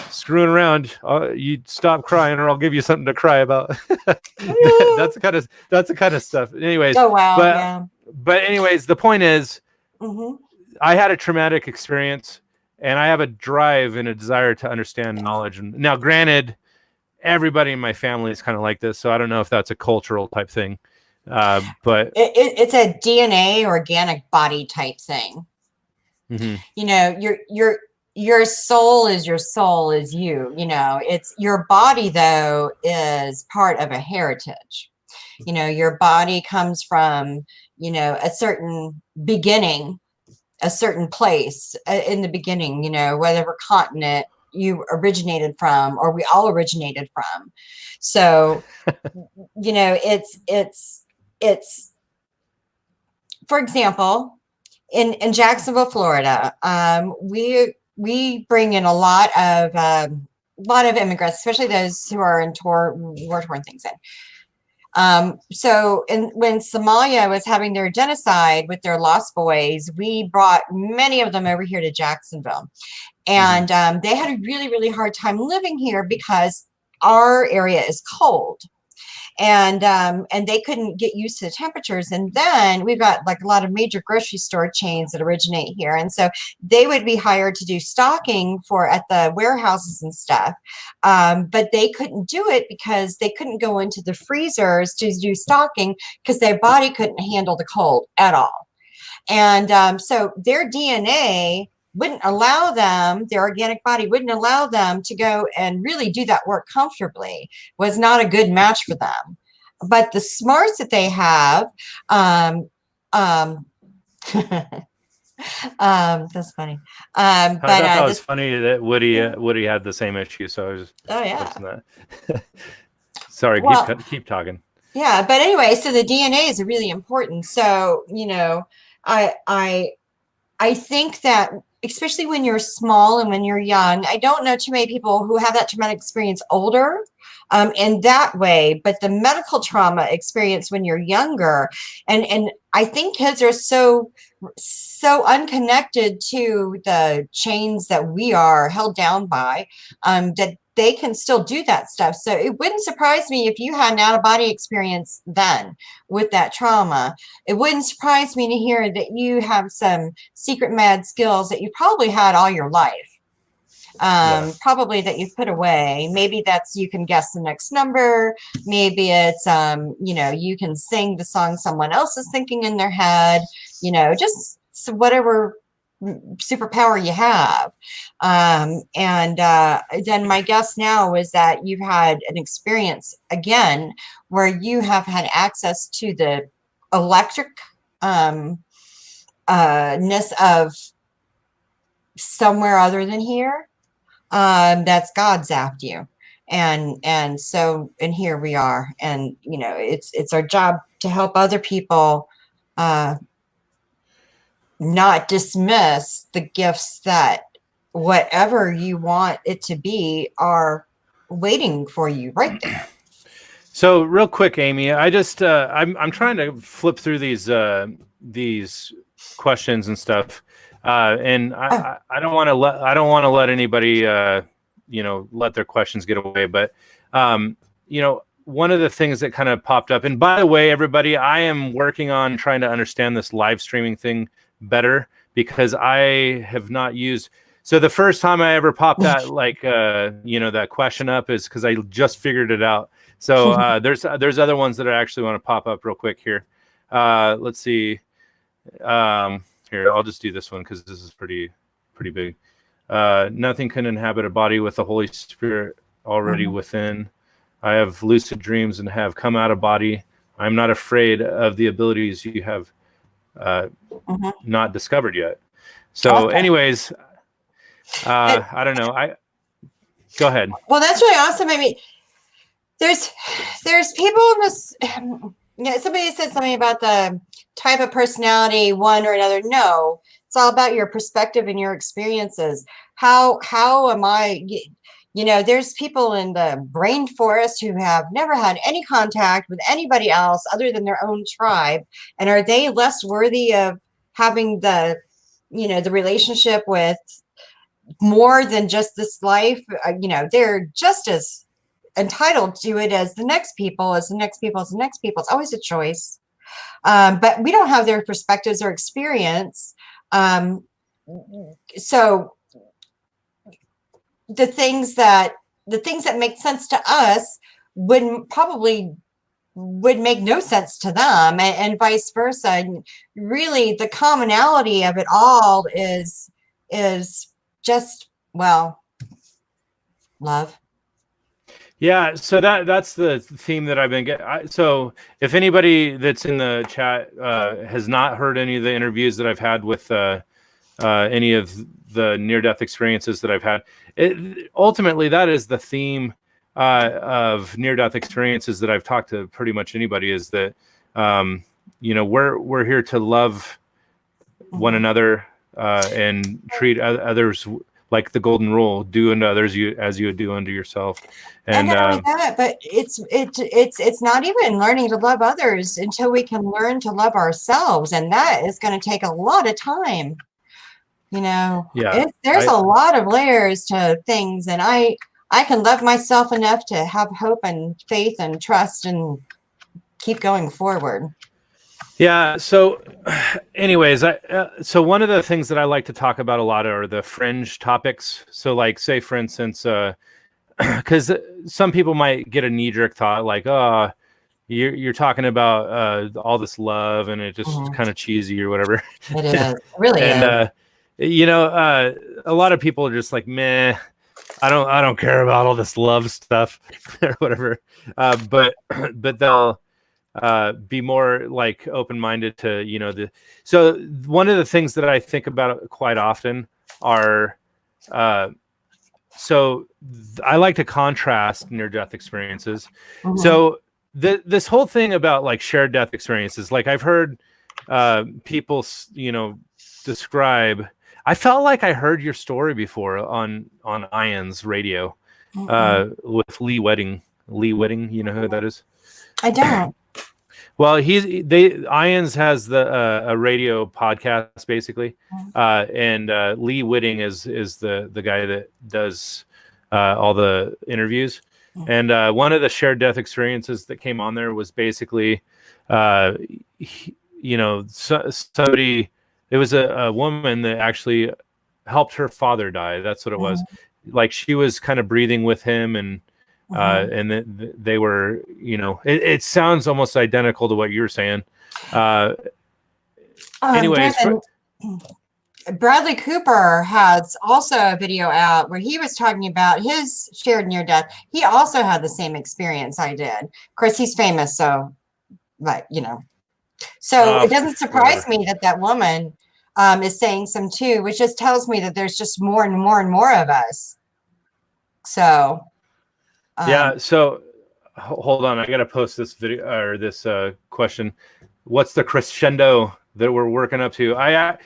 screwing around. You stop crying, or I'll give you something to cry about. That's the kind of stuff. Anyways, but anyways, the point is, I had a traumatic experience. And I have a drive and a desire to understand knowledge. And now, granted, everybody in my family is kind of like this, so I don't know if that's a cultural type thing. But it's a DNA organic body type thing. Your soul is you. It's your body though is part of a heritage. Your body comes from a certain beginning. A certain place in the beginning, whatever continent you originated from, or we all originated from. So, it's, for example, in Jacksonville, Florida, we bring in a lot of immigrants, especially those who are in war-torn things. So when Somalia was having their genocide with their lost boys, we brought many of them over here to Jacksonville. And they had a really, really hard time living here because our area is cold. And they couldn't get used to the temperatures. And then we've got like a lot of major grocery store chains that originate here. And so they would be hired to do stocking at the warehouses and stuff. But they couldn't do it because they couldn't go into the freezers to do stocking because their body couldn't handle the cold at all. And so their DNA wouldn't allow them, their organic body wouldn't allow them to go and really do that work comfortably, was not a good match for them. But the smarts that they have, that's funny. I thought that was funny that Woody had the same issue. So I was that. Sorry, keep talking. Yeah, but anyway, so the DNA is really important. So I think that especially when you're small and when you're young. I don't know too many people who have that traumatic experience older, in that way, but the medical trauma experience when you're younger, and I think kids are so unconnected to the chains that we are held down by, that they can still do that stuff. So it wouldn't surprise me if you had an out-of-body experience then with that trauma. It wouldn't surprise me to hear that you have some secret mad skills that you probably had all your life. Probably that you've put away. Maybe that's, you can guess the next number. Maybe it's, you can sing the song someone else is thinking in their head, just whatever superpower you have. Then my guess now is that you've had an experience again where you have had access to the electric ness of somewhere other than here. That's God zapped you. And here we are. And, it's our job to help other people, not dismiss the gifts that whatever you want it to be are waiting for you right there. So real quick, Amy, I just, I'm trying to flip through these questions and stuff. And I don't want to let anybody, let their questions get away. But, one of the things that kind of popped up, and by the way, everybody, I am working on trying to understand this live streaming thing better, because I have not used. So the first time I ever popped that, that question up is because I just figured it out. So there's other ones that I actually want to pop up real quick here. Let's see. Here, I'll just do this one because this is pretty big. Nothing can inhabit a body with the Holy Spirit already within. I have lucid dreams and have come out of body. I'm not afraid of the abilities you have not discovered yet. So anyways, I don't know. Go ahead. Well, that's really awesome. I mean, there's people in this, somebody said something about the type of personality, one or another. No, it's all about your perspective and your experiences. How am I, there's people in the brain forest who have never had any contact with anybody else other than their own tribe. And are they less worthy of having the relationship with more than just this life? They're just as entitled to it as the next people, as the next people, as the next people. It's always a choice. But we don't have their perspectives or experience. So the things that make sense to us would make no sense to them, and vice versa. And really, the commonality of it all is just, love. Yeah, so that's the theme that I've been getting. So if anybody that's in the chat has not heard any of the interviews that I've had with any of the near-death experiences that I've had, ultimately that is the theme of near-death experiences that I've talked to pretty much anybody, is that we're here to love one another and treat others like the golden rule: do unto others as you would do unto yourself. And not only that, but it's not even learning to love others until we can learn to love ourselves, and that is going to take a lot of time. There's a lot of layers to things, and I can love myself enough to have hope and faith and trust and keep going forward. Yeah. So anyways, so one of the things that I like to talk about a lot are the fringe topics. So like, say for instance, because some people might get a knee-jerk thought like, oh, you're talking about all this love and it just kind of cheesy or whatever. It is. It really is. A lot of people are just like, meh, I don't care about all this love stuff or whatever. But they'll be more like open-minded to, so one of the things that I think about quite often are, so I like to contrast near-death experiences. So this whole thing about like shared death experiences, like I've heard people, describe, I felt like I heard your story before on Ian's radio with Lee Wedding. Lee Wedding, you know who that is? I don't. Well, Ian's has a radio podcast basically, and Lee Whitting is the guy that does all the interviews. And one of the shared death experiences that came on there was basically, somebody. It was a woman that actually helped her father die. That's what it was. Like she was kind of breathing with him, and they were, it sounds almost identical to what you're saying. Anyways, Bradley Cooper has also a video out where he was talking about his shared near death. He also had the same experience I did. Of course, he's famous, so, but so it doesn't surprise me that woman is saying some too, which just tells me that there's just more and more and more of us. So. Yeah. So hold on. I got to post this video or this question. What's the crescendo that we're working up to? I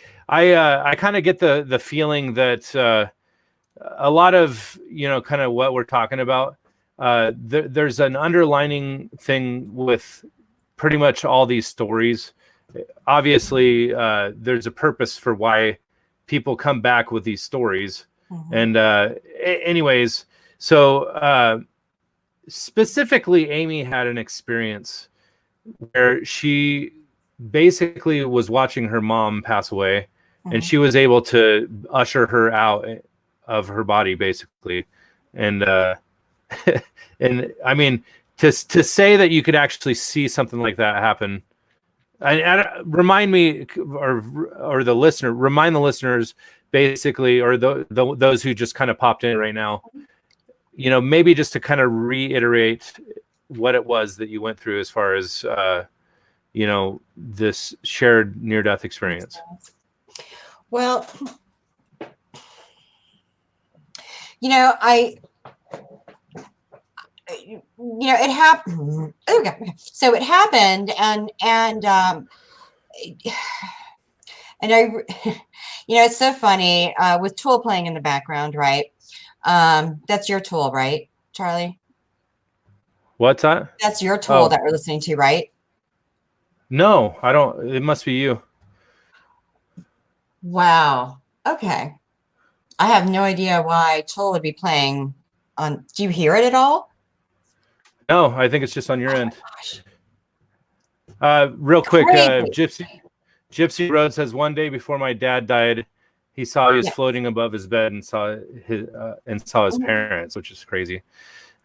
kind of get the feeling that a lot of, kind of what we're talking about, there's an underlining thing with pretty much all these stories. Obviously, there's a purpose for why people come back with these stories. And anyways, so specifically, Amy had an experience where she basically was watching her mom pass away, and she was able to usher her out of her body, basically. And and I mean, to say that you could actually see something like that happen, remind me, or the listener, remind the listeners, basically, or those who just kind of popped in right now, maybe just to kind of reiterate what it was that you went through as far as, this shared near-death experience. Well, it happened. Okay. So it happened, and I, it's so funny with Tool playing in the background, right? That's your Tool, right, Charlie? What's that? That's your Tool that we're listening to, right? No, I don't. It must be you. Wow. Okay. I have no idea why Tool would be playing on. Do you hear it at all? No, I think it's just on your end. Real quick, Gypsy Road says, one day before my dad died, he saw he was floating above his bed and saw his parents, which is crazy.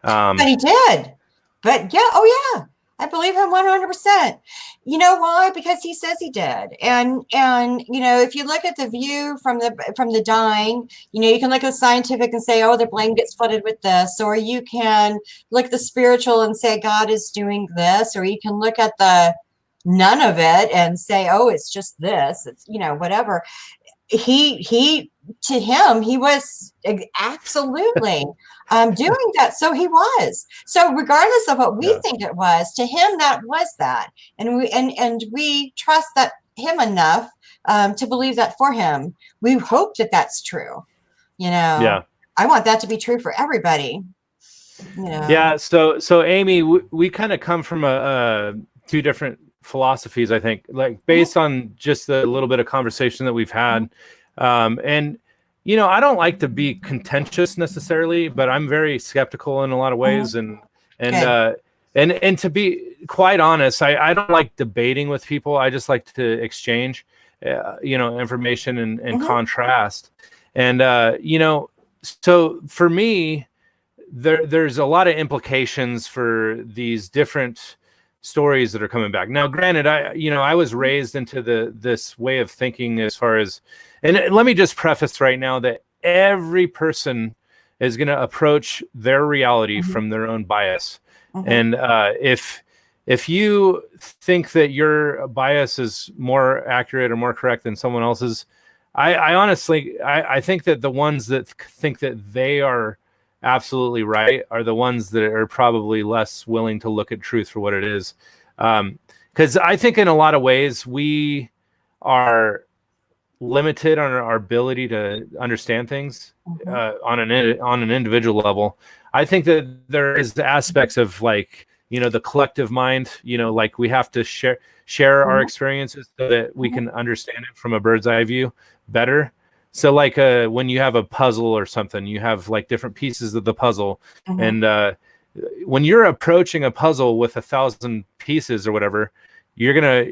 But he did. But yeah, I believe him 100%. You know why? Because he says he did. And if you look at the view from the dying, you can look at the scientific and say, oh, the brain gets flooded with this, or you can look at the spiritual and say God is doing this, or you can look at the none of it and say, oh, it's just this. It's whatever. To him, he was absolutely doing that. So he was. So regardless of what we think it was, to him, that was that. And we trust that him enough to believe that for him. We hope that that's true. I want that to be true for everybody. Yeah. So Amy, we kind of come from two different philosophies, I think, like based on just the little bit of conversation that we've had. And I don't like to be contentious necessarily, but I'm very skeptical in a lot of ways. And to be quite honest, I don't like debating with people. I just like to exchange, information and contrast. And, so for me, there's a lot of implications for these different stories that are coming back. Now, granted, I was raised into this way of thinking as far as, and let me just preface right now that every person is going to approach their reality from their own bias. And if you think that your bias is more accurate or more correct than someone else's, I honestly, I think that the ones that think that they are absolutely right are the ones that are probably less willing to look at truth for what it is. Because I think in a lot of ways we are limited on our ability to understand things on an individual level. I think that there is aspects of like, the collective mind, like we have to share our experiences so that we can understand it from a bird's eye view better. So like when you have a puzzle or something, you have like different pieces of the puzzle, and when you're approaching a puzzle with 1,000 pieces or whatever, you're gonna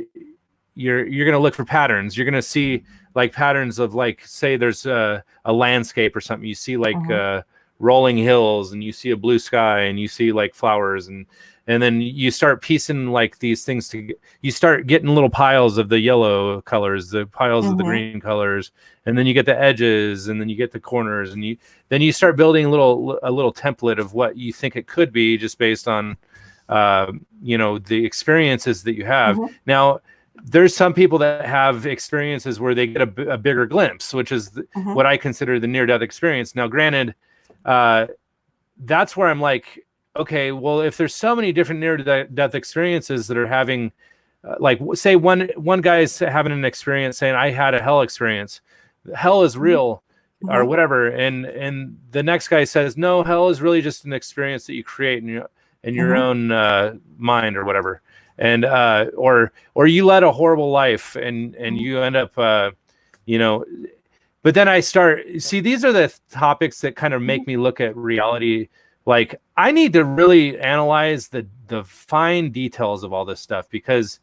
look for patterns. You're gonna see like patterns of, like, say there's a landscape or something. You see like rolling hills, and you see a blue sky, and you see like flowers, and then you start piecing like these things you start getting little piles of the yellow colors, the piles of the green colors, and then you get the edges, and then you get the corners, and then you start building a little template of what you think it could be, just based on the experiences that you have. Now, there's some people that have experiences where they get a bigger glimpse, which is what I consider the near-death experience. Now, granted, that's where I'm like, okay, well, if there's so many different near-death experiences that are having, like, say one guy is having an experience saying, I had a hell experience. Hell is real, or whatever, and the next guy says, no, hell is really just an experience that you create in your own mind or whatever. And or you led a horrible life, and you end up but then I start see, these are the topics that kind of make me look at reality. Like, I need to really analyze the fine details of all this stuff, because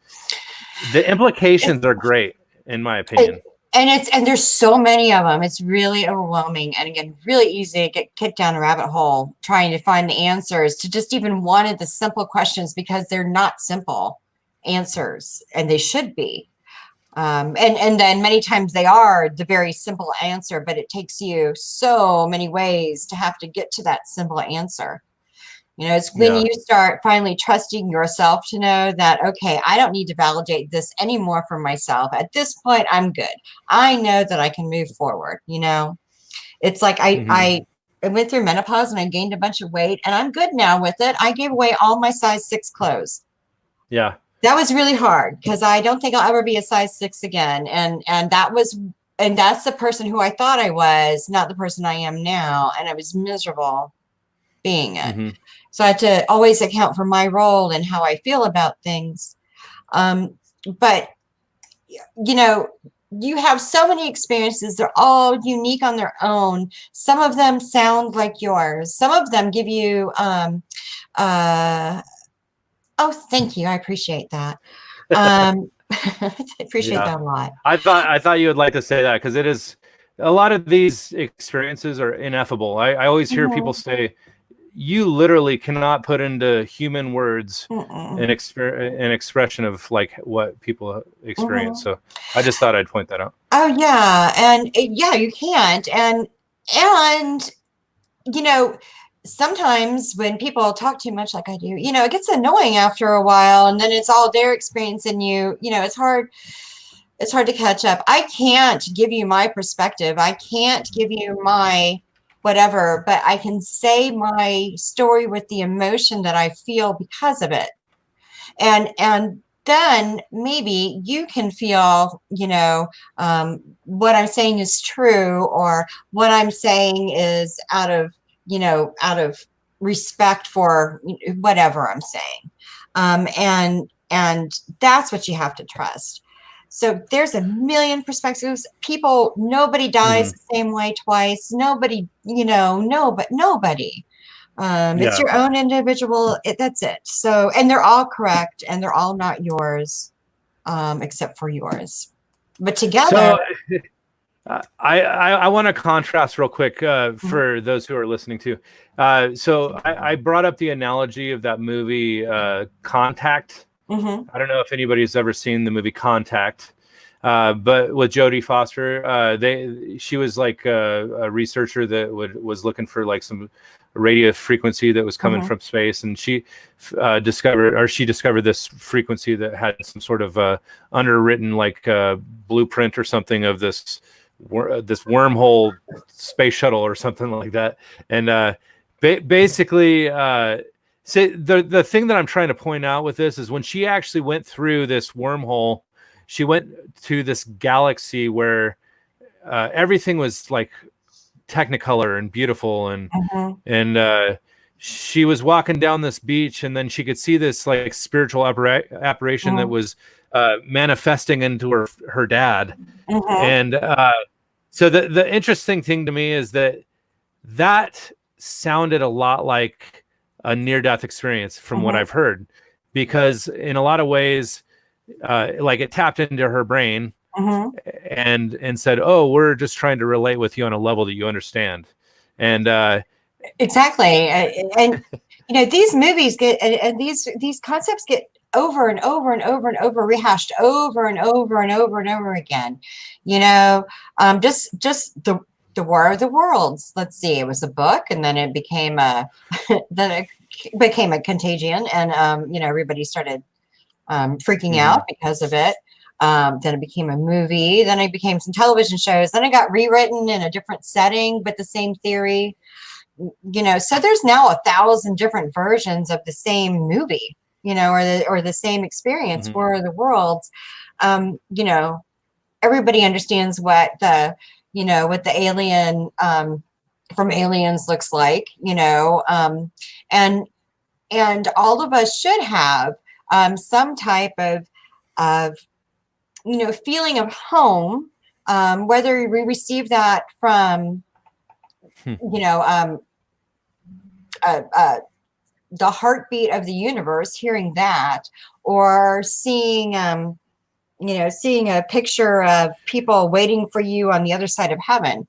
the implications are great, in my opinion. And there's so many of them. It's really overwhelming, and again, really easy to get kicked down a rabbit hole trying to find the answers to just even one of the simple questions, because they're not simple answers, and they should be. And then many times they are the very simple answer, but it takes you so many ways to have to get to that simple answer. It's when you start finally trusting yourself to know that, okay, I don't need to validate this anymore for myself. At this point, I'm good. I know that I can move forward. It's like I went through menopause, and I gained a bunch of weight, and I'm good now with it. I gave away all my size 6 clothes. Yeah. That was really hard, because I don't think I'll ever be a size 6 again. And that's the person who I thought I was, not the person I am now. And I was miserable being it. So I had to always account for my role and how I feel about things. But, you have so many experiences. They're all unique on their own. Some of them sound like yours. Some of them give you, oh, thank you. I appreciate that. I appreciate that a lot. I thought you would like to say that, because it is, a lot of these experiences are ineffable. I always hear people say, you literally cannot put into human words an expression of like what people experience. So I just thought I'd point that out. Oh yeah, and yeah, you can't. And sometimes when people talk too much like I do, it gets annoying after a while, and then it's all their experience, and it's hard to catch up. I can't give you my perspective. I can't give you my whatever, but I can say my story with the emotion that I feel because of it. And then maybe you can feel, what I'm saying is true, or what I'm saying is out of respect for whatever I'm saying. And that's what you have to trust. So there's a million perspectives. Nobody dies the same way twice. Nobody, nobody. It's your own individual. That's it. So, and they're all correct, and they're all not yours, except for yours. But together. So, I want to contrast real quick for those who are listening too. So I brought up the analogy of that movie Contact. I don't know if anybody's ever seen the movie Contact, but with Jodie Foster, she was like a researcher that was looking for like some radio frequency that was coming from space, and she discovered this frequency that had some sort of underwritten like blueprint or something of this wormhole space shuttle or something like that, and basically. So the thing that I'm trying to point out with this is when she actually went through this wormhole, she went to this galaxy where everything was like Technicolor and beautiful, and she was walking down this beach, and then she could see this like spiritual apparition that was manifesting into her dad. And so the interesting thing to me is that sounded a lot like a near-death experience from what I've heard, because in a lot of ways, like it tapped into her brain and said, "Oh, we're just trying to relate with you on a level that you understand." And exactly, and you know, these movies get and these concepts get over and over and over and over rehashed over and over and over and over again. You know, just the War of the Worlds. Let's see, it was a book, and then it became a then it became a contagion, and you know, everybody started freaking out because of it. Then it became a movie. Then it became some television shows. Then it got rewritten in a different setting, but the same theory. You know, so there's now 1,000 different versions of the same movie. You know, or the same experience, War of the Worlds. You know, everybody understands what the alien from Aliens looks like. You know, and all of us should have some type of you know, feeling of home, whether we receive that from you know the heartbeat of the universe, hearing that, or seeing you know, seeing a picture of people waiting for you on the other side of heaven.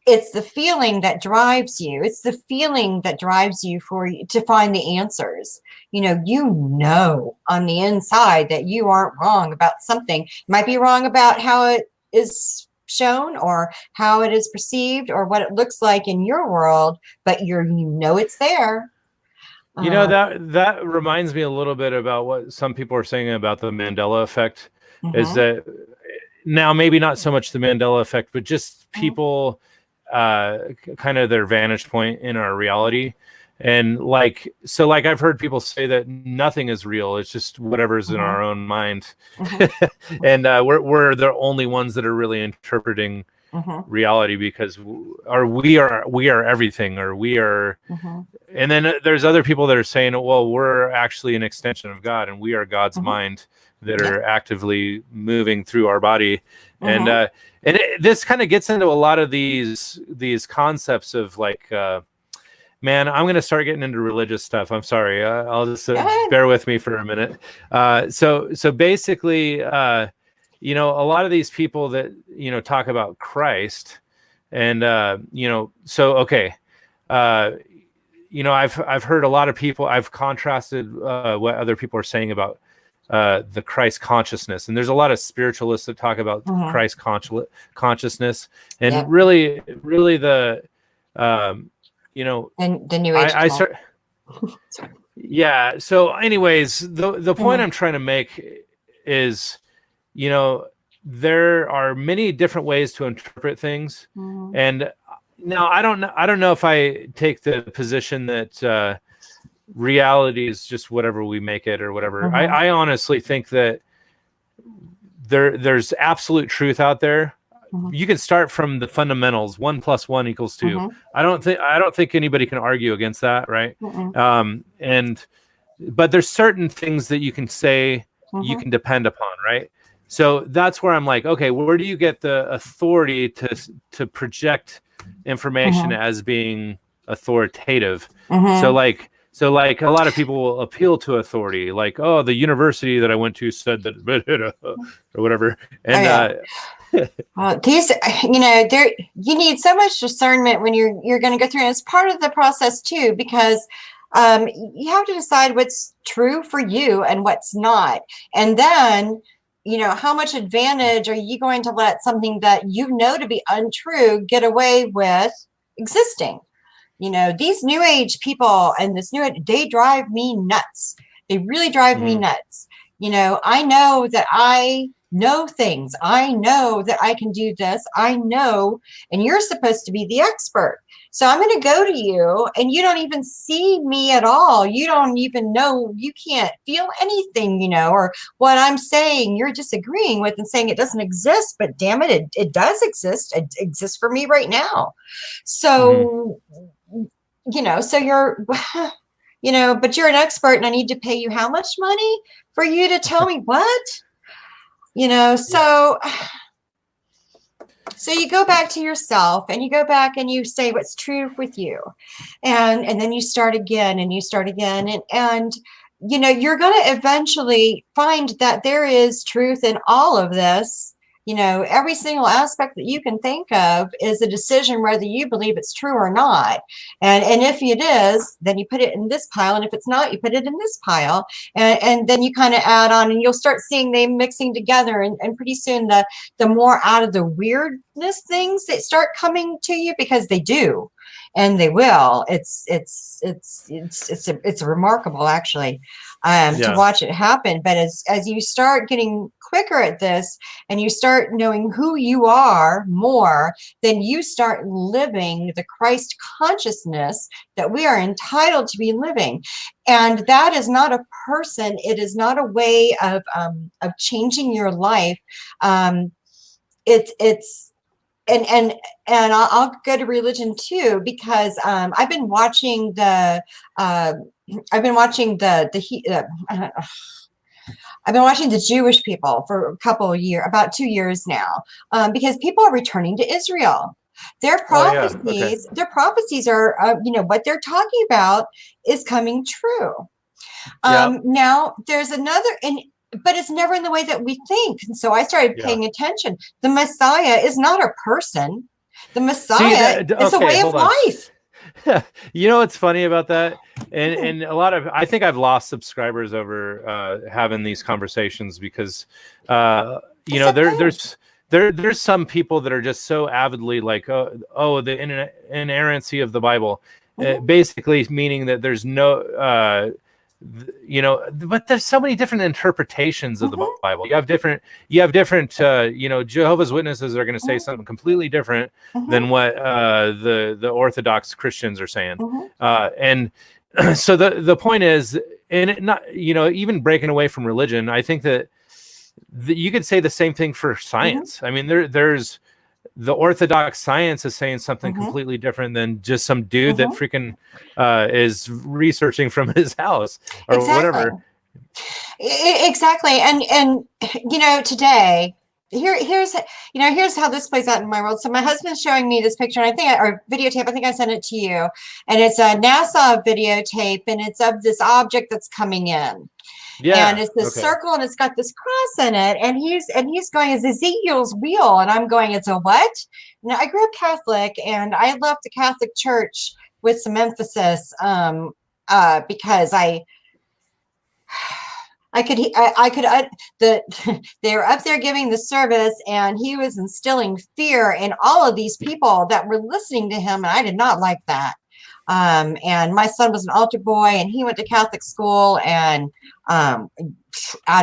It's the feeling that drives you. It's the feeling that drives you to find the answers. You know on the inside that you aren't wrong about something. You might be wrong about how it is shown or how it is perceived or what it looks like in your world, but you know it's there. You know, that reminds me a little bit about what some people are saying about the Mandela effect, is that now maybe not so much the Mandela effect, but just people kind of their vantage point in our reality. And like I've heard people say that nothing is real, it's just whatever's in our own mind. And we're the only ones that are really interpreting reality, because we are everything, or we are and then there's other people that are saying, well, we're actually an extension of God, and we are God's mind that are actively moving through our body. And this kind of gets into a lot of these concepts of like, man, I'm going to start getting into religious stuff. I'm sorry. I'll just bear with me for a minute. So basically, you know, a lot of these people that, you know, talk about Christ, and, you know, so, okay. You know, I've heard a lot of people, I've contrasted what other people are saying about the Christ consciousness, and there's a lot of spiritualists that talk about Christ consciousness, and really the you know, and the New Age. Yeah. So, anyways, the point I'm trying to make is, you know, there are many different ways to interpret things, and now I don't know if I take the position that reality is just whatever we make it or whatever. I honestly think that there's absolute truth out there. You can start from the fundamentals. 1 + 1 = 2. I don't think anybody can argue against that, right? But there's certain things that you can say you can depend upon, right? So that's where I'm like, okay, where do you get the authority to project information as being authoritative? So like a lot of people will appeal to authority, like, oh, the university that I went to said that, or whatever. And these, you know, you need so much discernment when you're going to go through, and it's part of the process too, because you have to decide what's true for you and what's not, and then, you know, how much advantage are you going to let something that you know to be untrue get away with existing? You know, these New Age people and this they drive me nuts. They really drive me nuts. You know, I know that I know things. I know that I can do this. I know, and you're supposed to be the expert. So I'm going to go to you, and you don't even see me at all. You don't even know, you can't feel anything, you know, or what I'm saying, you're disagreeing with and saying it doesn't exist, but damn it, it does exist. It exists for me right now. So, you know, so you're, you know, but you're an expert, and I need to pay you how much money for you to tell me what? You know, so so you go back to yourself, and you go back and you say what's true with you, and then you start again, and you start again, and you know, you're going to eventually find that there is truth in all of this. You know, every single aspect that you can think of is a decision whether you believe it's true or not. And if it is, then you put it in this pile. And if it's not, you put it in this pile. And then you kind of add on, and you'll start seeing them mixing together. And pretty soon the more out of the weirdness things that start coming to you, because they do. And they will. It's remarkable, actually, to watch it happen. But as you start getting quicker at this, and you start knowing who you are more, then you start living the Christ consciousness that we are entitled to be living. And that is not a person. It is not a way of changing your life. It's and I'll go to religion too, because I've been watching the Jewish people for a couple of years, about 2 years now, because people are returning to Israel. Their prophecies, their prophecies are, you know, what they're talking about is coming true. Now there's another, but it's never in the way that we think. And so I started paying attention. The Messiah is not a person. The Messiah is a way of life. You know what's funny about that? And a lot of, I think I've lost subscribers over having these conversations, because you know, there's some people that are just so avidly like, oh, the inerrancy of the Bible, basically meaning that there's no you know, but there's so many different interpretations of the Bible. You have different you know, Jehovah's Witnesses are going to say something completely different than what the Orthodox Christians are saying. And so the point is, and it not, you know, even breaking away from religion, I think that you could say the same thing for science. I mean, there's the Orthodox science is saying something completely different than just some dude that freaking is researching from his house or whatever. Exactly. And you know, today, here's how this plays out in my world. So my husband's showing me this picture, and or videotape, I think I sent it to you, and it's a NASA videotape, and it's of this object that's coming in. And it's this circle, and it's got this cross in it, and he's going, it's Ezekiel's wheel, and I'm going, it's a what? Now, I grew up Catholic, and I left the Catholic Church with some emphasis, because they were up there giving the service, and he was instilling fear in all of these people that were listening to him, and I did not like that. And my son was an altar boy, and he went to Catholic school, and out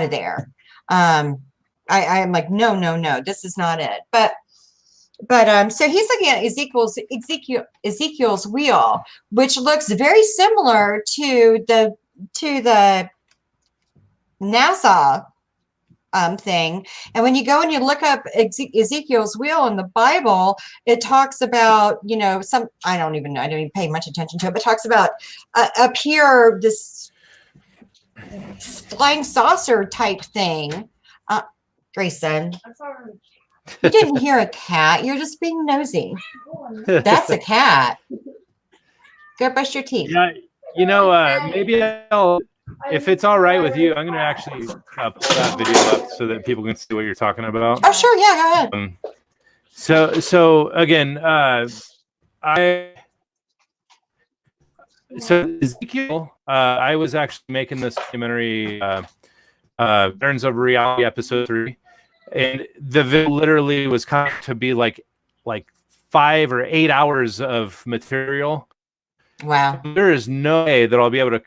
of there. I'm like, no, this is not it. But so he's looking at Ezekiel's wheel, which looks very similar to the NASA thing. And when you go and you look up Ezekiel's wheel in the Bible, it talks about, you know, I don't even pay much attention to it, but it talks about up here, this flying saucer type thing. Grayson, you didn't hear a cat. You're just being nosy. That's a cat. Go brush your teeth. Yeah, you know, maybe if it's all right with you, I'm going to actually pull that video up so that people can see what you're talking about. Oh, sure. Yeah, go ahead. So again, Ezekiel, I was actually making this documentary, Patterns of Reality, episode 3, and the video literally was kind of to be like 5 or 8 hours of material. Wow. There is no way that I'll be able to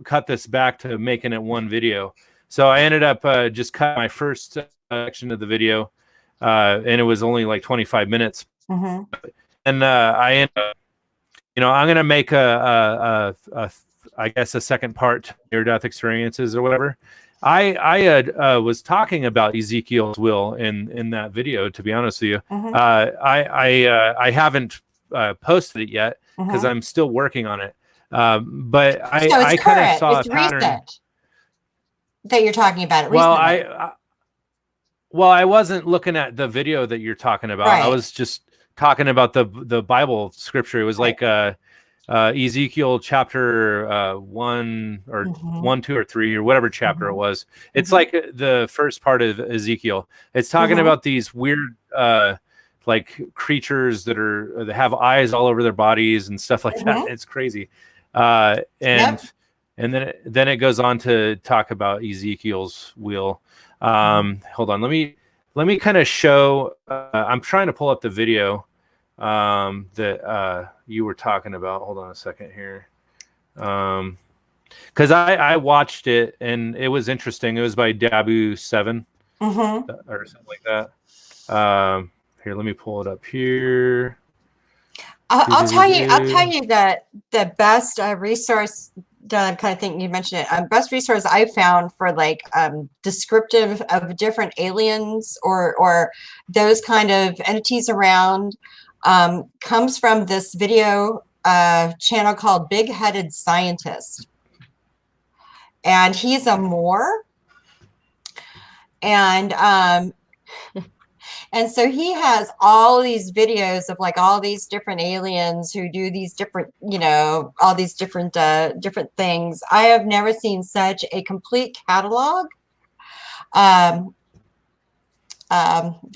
cut this back to making it one video. So I ended up just cut my first section of the video, and it was only like 25 minutes. And I ended up I'm going to make I guess a second part to near-death experiences or whatever. I was talking about Ezekiel's will in that video. To be honest with you, I haven't posted it yet because I'm still working on it. But So I kind of saw it's a pattern recent that you're talking about it well, recently. Well, I wasn't looking at the video that you're talking about. Right. I was just talking about the Bible scripture. It was like Ezekiel chapter 1 or 1, 2, or 3 or whatever chapter it was. It's like the first part of Ezekiel. It's talking about these weird like creatures that have eyes all over their bodies and stuff like that. It's crazy. And then it goes on to talk about Ezekiel's will. Hold on, let me kind of show. I'm trying to pull up the video that you were talking about. Hold on a second here, because I watched it and it was interesting. It was by Dabu7 or something like that. Here, let me pull it up here. I'll tell you that the best resource, the kind of thing you mentioned it, best resource I found for like descriptive of different aliens or those kind of entities around comes from this video channel called Big Headed Scientist, and he's a Moor, and so he has all these videos of like all these different aliens who do these different, all these different things. I have never seen such a complete catalog. There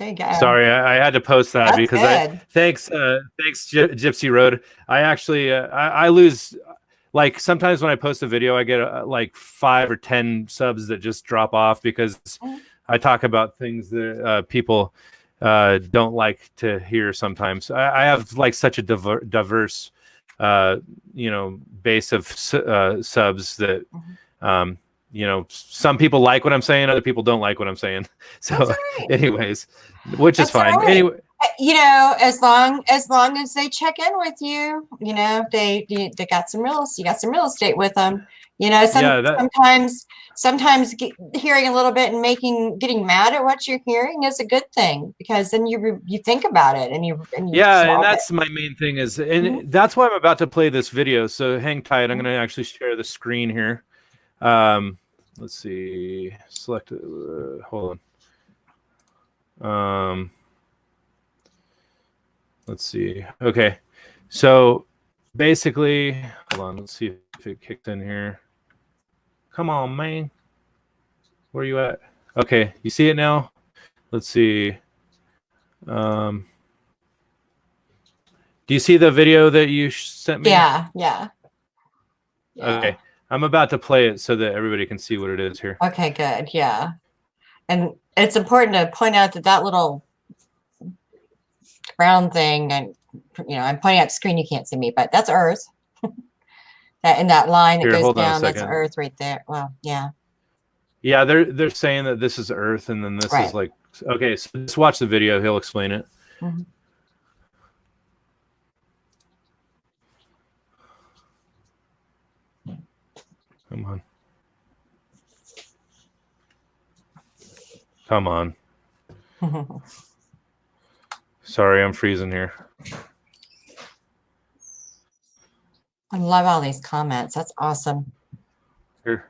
you go. Sorry, I had to post that. That's because good. Thanks Gypsy Road. I actually I lose, like, sometimes when I post a video I get like 5 or 10 subs that just drop off because I talk about things that people don't like to hear sometimes. I have like such a diverse base of subs that some people like what I'm saying, other people don't like what I'm saying. So right. Anyways, which is fine. Right. Anyway, as long as they check in with you, they got some you got some real estate with them. Sometimes hearing a little bit and getting mad at what you're hearing is a good thing, because then you think about it and you and that's my main thing is, and that's why I'm about to play this video. So hang tight. I'm going to actually share the screen here. Let's see. Select. Hold on. Let's see. Okay. So basically, hold on. Let's see if it kicked in here. Come on, man. Where are you at? Okay. You see it now? Let's see. Do you see the video that you sent me? Yeah. Okay. I'm about to play it so that everybody can see what it is here. Okay, good. Yeah. And it's important to point out that little round thing, and I'm pointing at the screen, you can't see me, but that's Earth. That in that line that goes down, that's Earth right there. Well, yeah. Yeah, they're saying that this is Earth, and then this is like, okay, so just watch the video, he'll explain it. Come on. Come on. Sorry, I'm freezing here. I love all these comments. That's awesome. Here.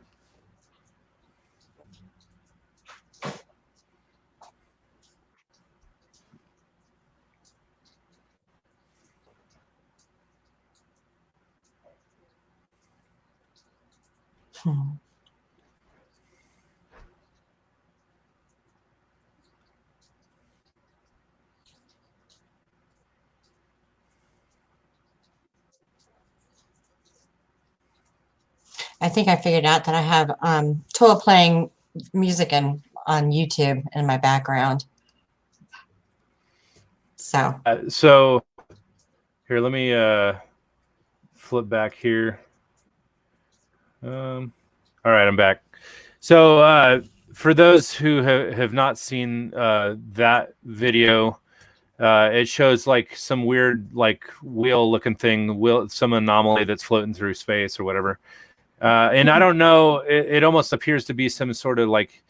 I think I figured out that I have Tola playing music on YouTube in my background. So here, let me flip back here. All right, I'm back. So for those who have not seen that video, It shows like some weird like wheel looking thing, some anomaly that's floating through space or whatever. And I don't know, it almost appears to be some sort of like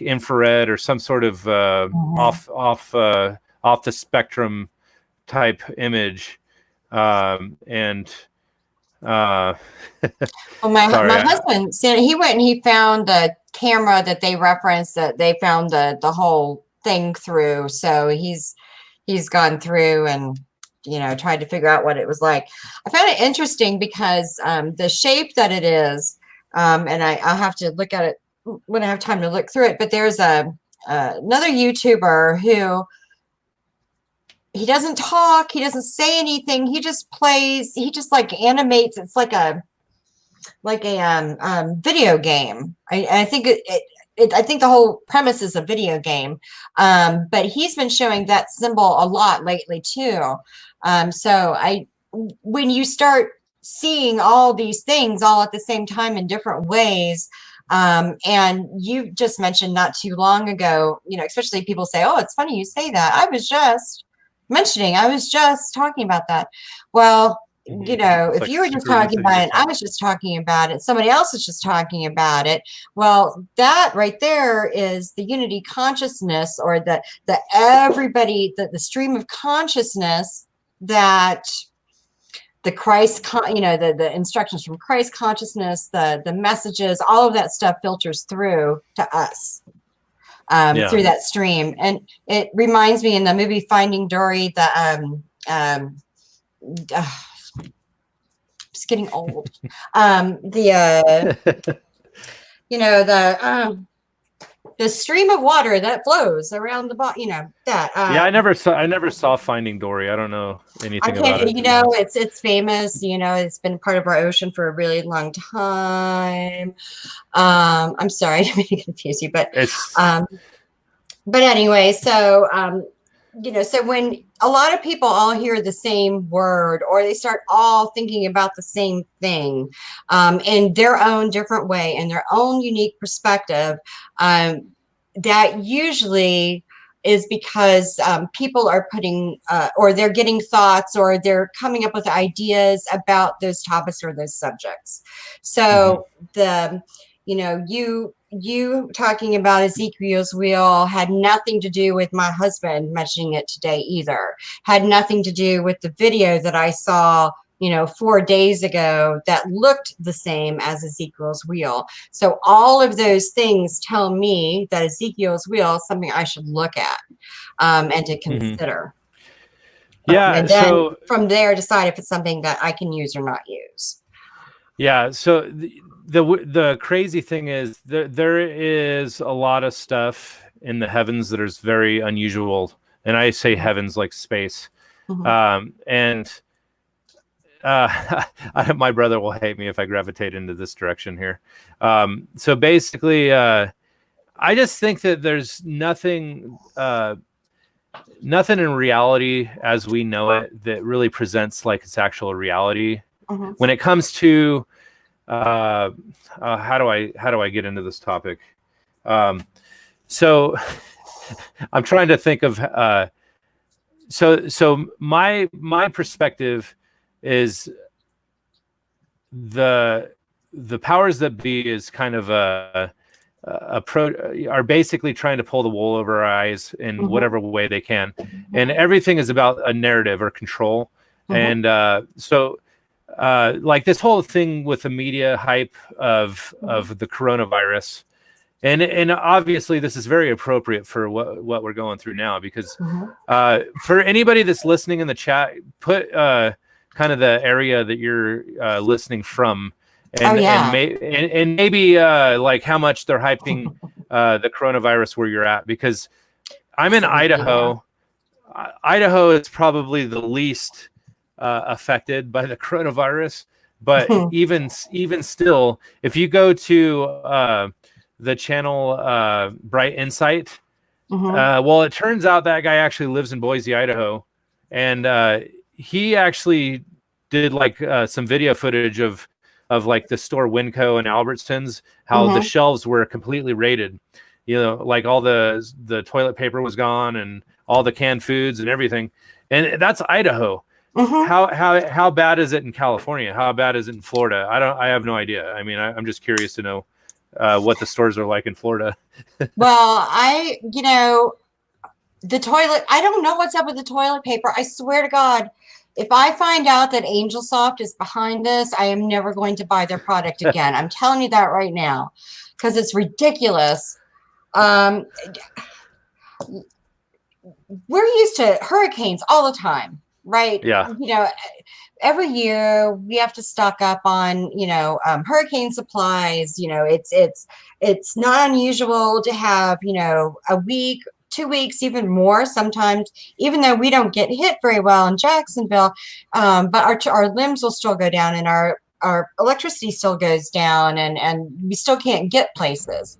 infrared or some sort of off the spectrum type image. And well, my husband said he went and he found the camera that they referenced, that they found the whole thing through. So he's gone through and tried to figure out what it was like. I found it interesting because the shape that it is, and I'll have to look at it when I have time to look through it. But there's another YouTuber who, he doesn't talk, he doesn't say anything, he just plays, he just like animates. It's like a video game. I think I think the whole premise is a video game, but he's been showing that symbol a lot lately too. So when you start seeing all these things all at the same time in different ways, and you just mentioned not too long ago, especially people say, "Oh, it's funny you say that. I was just talking about that." Well, if like you were just talking about it, I was just talking about it, somebody else is just talking about it. Well, that right there is the unity consciousness, or the everybody, the stream of consciousness that the Christ, the instructions from Christ consciousness, the messages, all of that stuff filters through to us. Through that stream. And it reminds me, in the movie Finding Dory, it's getting old. The stream of water that flows around the bottom, that. I never saw Finding Dory. I don't know anything about it. It's famous. It's been part of our ocean for a really long time. I'm sorry, I didn't mean to confuse you, but anyway, so so when a lot of people all hear the same word, or they start all thinking about the same thing in their own different way, in their own unique perspective, that usually is because people are putting or they're getting thoughts, or they're coming up with ideas about those topics or those subjects. So you talking about Ezekiel's wheel had nothing to do with my husband mentioning it today either. Had nothing to do with the video that I saw, 4 days ago that looked the same as Ezekiel's wheel. So all of those things tell me that Ezekiel's wheel is something I should look at and to consider. And then from there, decide if it's something that I can use or not use. Yeah. So the crazy thing is there is a lot of stuff in the heavens that is very unusual, and I say heavens like space. And my brother will hate me if I gravitate into this direction here. So basically, I just think that there's nothing in reality as we know it that really presents like its actual reality. When it comes to how do I get into this topic? So I'm trying to think of so my perspective is the powers that be is kind of are basically trying to pull the wool over our eyes in whatever way they can, and everything is about a narrative or control. And so like this whole thing with the media hype of the coronavirus, and obviously this is very appropriate for what we're going through now, because for anybody that's listening in the chat, put kind of the area that you're listening from, and maybe like how much they're hyping the coronavirus where you're at, because I'm in Idaho. Idaho is probably the least affected by the coronavirus, but even still, if you go to the channel Bright Insight, well, it turns out that guy actually lives in Boise, Idaho, and he actually did like some video footage of like the store Winco and Albertsons, how the shelves were completely raided, like all the toilet paper was gone, and all the canned foods and everything. And that's Idaho. Mm-hmm. How bad is it in California? How bad is it in Florida? I have no idea. I mean, I'm just curious to know what the stores are like in Florida. Well, the toilet, I don't know what's up with the toilet paper. I swear to God, if I find out that Angel Soft is behind this, I am never going to buy their product again. I'm telling you that right now, because it's ridiculous. We're used to hurricanes all the time, right? Yeah. Every year we have to stock up on, hurricane supplies. It's not unusual to have, a week, 2 weeks, even more sometimes, even though we don't get hit very well in Jacksonville, but our limbs will still go down, and our electricity still goes down, and we still can't get places.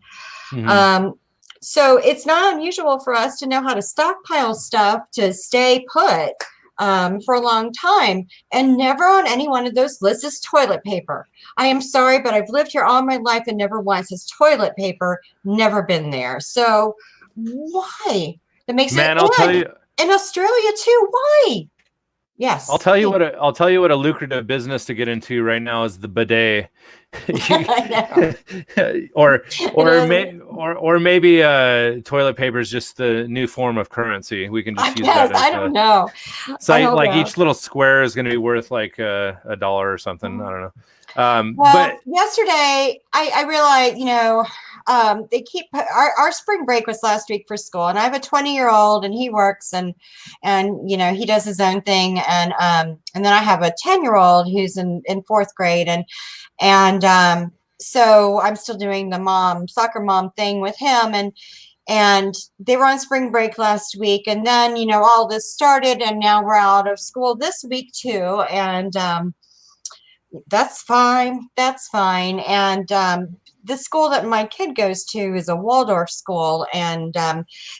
Mm-hmm. So it's not unusual for us to know how to stockpile stuff to stay put for a long time, and never on any one of those lists is toilet paper. I am sorry, but I've lived here all my life, and never once has toilet paper never been there. So why? That makes Man, it. I'll tell you. In Australia too. Why? Yes. I'll tell you what a lucrative business to get into right now is the bidet. or maybe toilet paper is just the new form of currency. We can just use that as I don't know. So each little square is going to be worth like $1 or something. I don't know. But yesterday I realized, they keep our spring break was last week for school, and I have a 20-year-old, and he works and he does his own thing, and then I have a 10-year-old who's in fourth grade, and so I'm still doing the soccer mom thing with him, and they were on spring break last week, and then all this started, and now we're out of school this week too, and that's fine. And the school that my kid goes to is a Waldorf school, and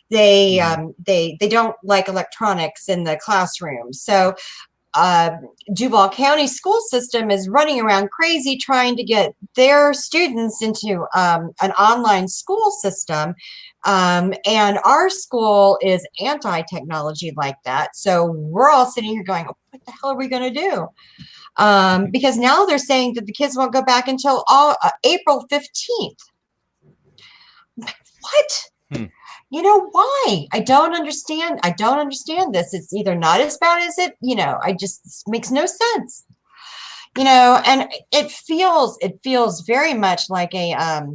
they don't like electronics in the classroom. So Duval County school system is running around crazy trying to get their students into an online school system. And our school is anti-technology like that. So we're all sitting here going, oh, what the hell are we going to do? Because now they're saying that the kids won't go back until April 15th. What? Why? I don't understand. This. It's either not as bad as it, it makes no sense. And it feels very much like a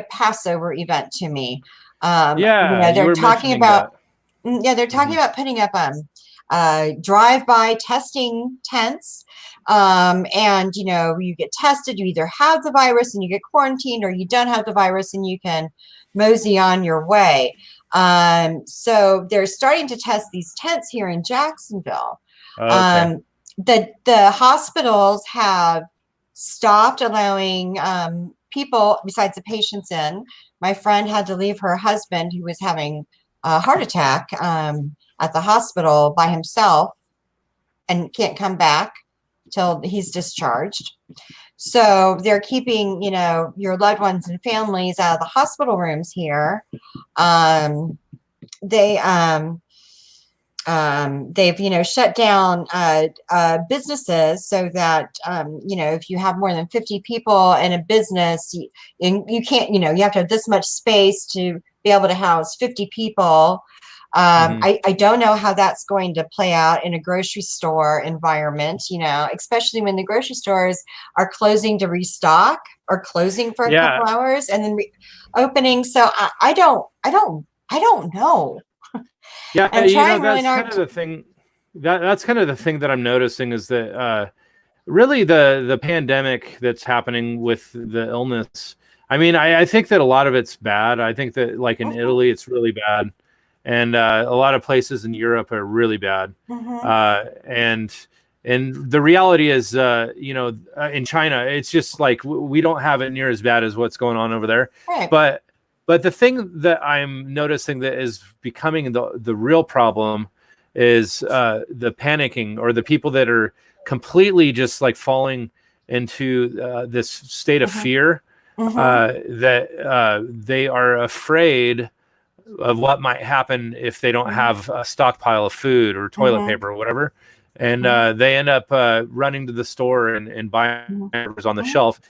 Passover event to me. They're talking about putting up drive-by testing tents. And you get tested, you either have the virus and you get quarantined, or you don't have the virus and you can mosey on your way. So they're starting to test these tents here in Jacksonville. Okay. The hospitals have stopped allowing people besides the patients in. My friend had to leave her husband, who was having a heart attack, at the hospital by himself, and can't come back till he's discharged. So they're keeping, your loved ones and families out of the hospital rooms here. They've shut down businesses so that if you have more than 50 people in a business, you can't, you have to have this much space to be able to house 50 people. I don't know how that's going to play out in a grocery store environment, especially when the grocery stores are closing to restock or closing for a couple hours and then opening. So I don't know. Yeah, that's kind of the thing. That's kind of the thing that I'm noticing is that really the pandemic that's happening with the illness. I mean, I think that a lot of it's bad. I think that like in Italy, it's really bad. And a lot of places in Europe are really bad. And the reality is, in China, it's just like we don't have it near as bad as what's going on over there. Right. But the thing that I'm noticing that is becoming the real problem is the panicking, or the people that are completely just like falling into this state of fear, that they are afraid what might happen if they don't have a stockpile of food or toilet paper or whatever. And they end up running to the store and buying whatever's on the shelf.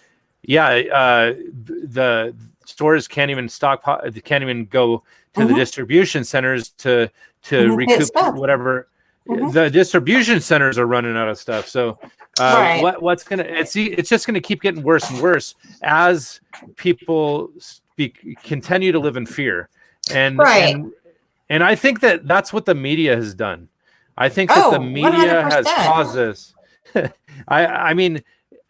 Yeah, the stores can't even stockpile, can't even go to the distribution centers to recoup whatever. The distribution centers are running out of stuff. So what's gonna it's just gonna keep getting worse and worse as people continue to live in fear. And I think that's what the media has done. I think that the media 100%. Has caused this. I mean,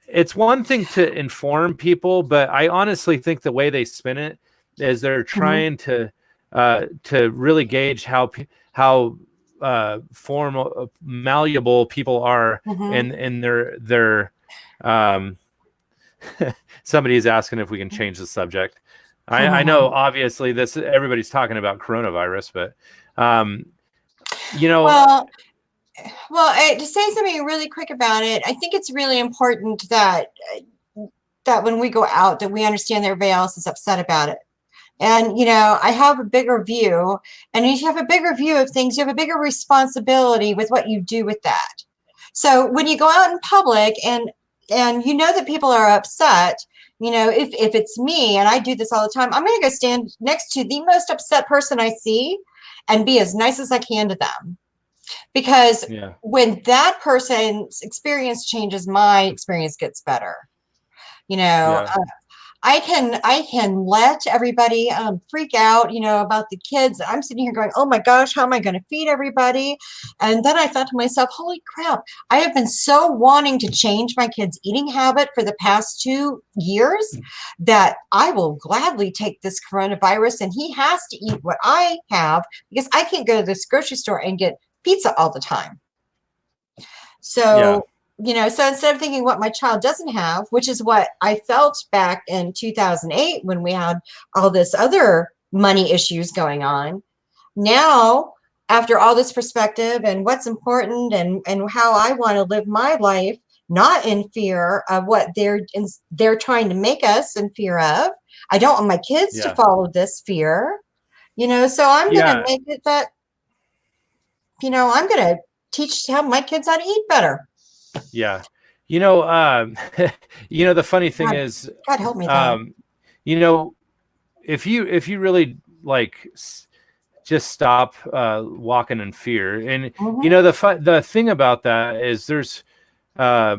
it's one thing to inform people, but I honestly think the way they spin it is they're trying to really gauge how malleable people are in their somebody's asking if we can change the subject. I know obviously everybody's talking about coronavirus, but well, to say something really quick about it, I think it's really important that when we go out, that we understand that everybody else is upset about it. And, I have a bigger view, and if you have a bigger view of things, you have a bigger responsibility with what you do with that. So when you go out in public and you know that people are upset, if it's me, and I do this all the time, I'm going to go stand next to the most upset person I see and be as nice as I can to them. Because when that person's experience changes, my experience gets better. I can let everybody freak out, about the kids. I'm sitting here going, oh my gosh, how am I going to feed everybody? And then I thought to myself, holy crap, I have been so wanting to change my kids' eating habit for the past 2 years that I will gladly take this coronavirus, and he has to eat what I have because I can't go to this grocery store and get pizza all the time. So so instead of thinking what my child doesn't have, which is what I felt back in 2008 when we had all this other money issues going on, now, after all this perspective and what's important and how I want to live my life, not in fear of what they're trying to make us in fear of. I don't want my kids to follow this fear, so I'm going to make it that, I'm going to teach my kids how to eat better. Yeah. The funny thing is, God help me. If you really just stop walking in fear, and the thing about that is there's I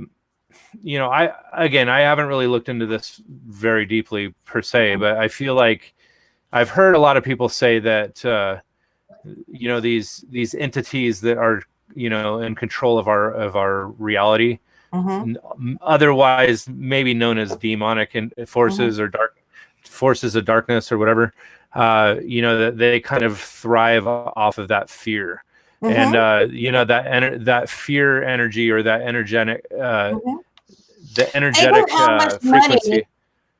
haven't really looked into this very deeply per se, but I feel like I've heard a lot of people say that these entities that are in control of our reality, otherwise maybe known as demonic forces or dark forces of darkness or whatever, that they kind of thrive off of that fear. And that fear energy, or that energetic frequency.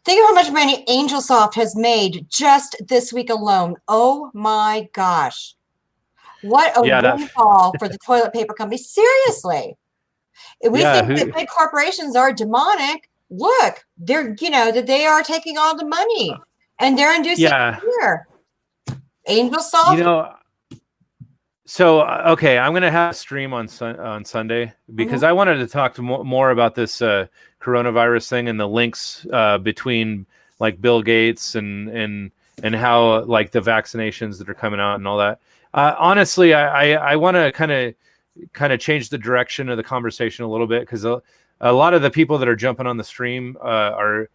Think of how much money AngelSoft has made just this week alone. Oh my gosh. What a windfall for the toilet paper company. Seriously. If we think that big corporations are demonic, look, they're, that they are taking all the money and they're inducing fear. AngelSoft. So, okay, I'm going to have a stream on Sunday because I wanted to talk more about this coronavirus thing and the links between Bill Gates and how the vaccinations that are coming out and all that. Honestly, I want to kind of change the direction of the conversation a little bit, because a lot of the people that are jumping on the stream are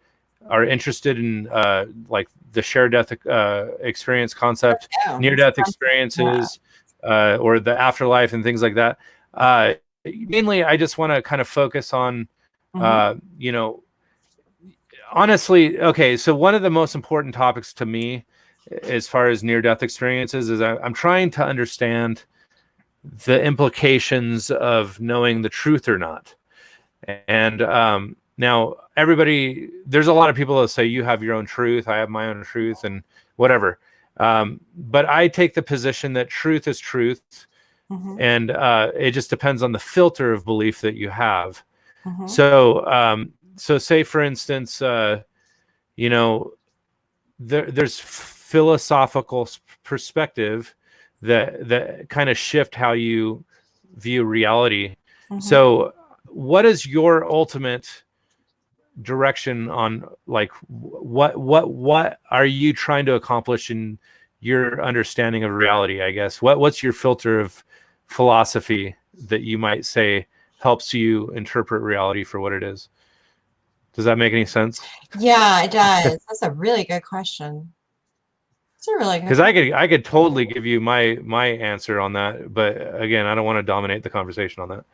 interested in the shared death experience concept, near-death experiences, or the afterlife and things like that. Mainly, I just want to kind of focus on, honestly, okay, so one of the most important topics to me as far as near-death experiences is I'm trying to understand the implications of knowing the truth or not. And now there's a lot of people that say you have your own truth, I have my own truth, and whatever. But I take the position that truth is truth, and it just depends on the filter of belief that you have. So say for instance, there's philosophical perspective that kind of shift how you view reality. So what is your ultimate direction on, like, what are you trying to accomplish in your understanding of reality? I guess what's your filter of philosophy that you might say helps you interpret reality for what it is? Does that make any sense? Yeah, it does. That's a really good question. It's a really good Because I could totally give you my answer on that, but again, I don't want to dominate the conversation on that.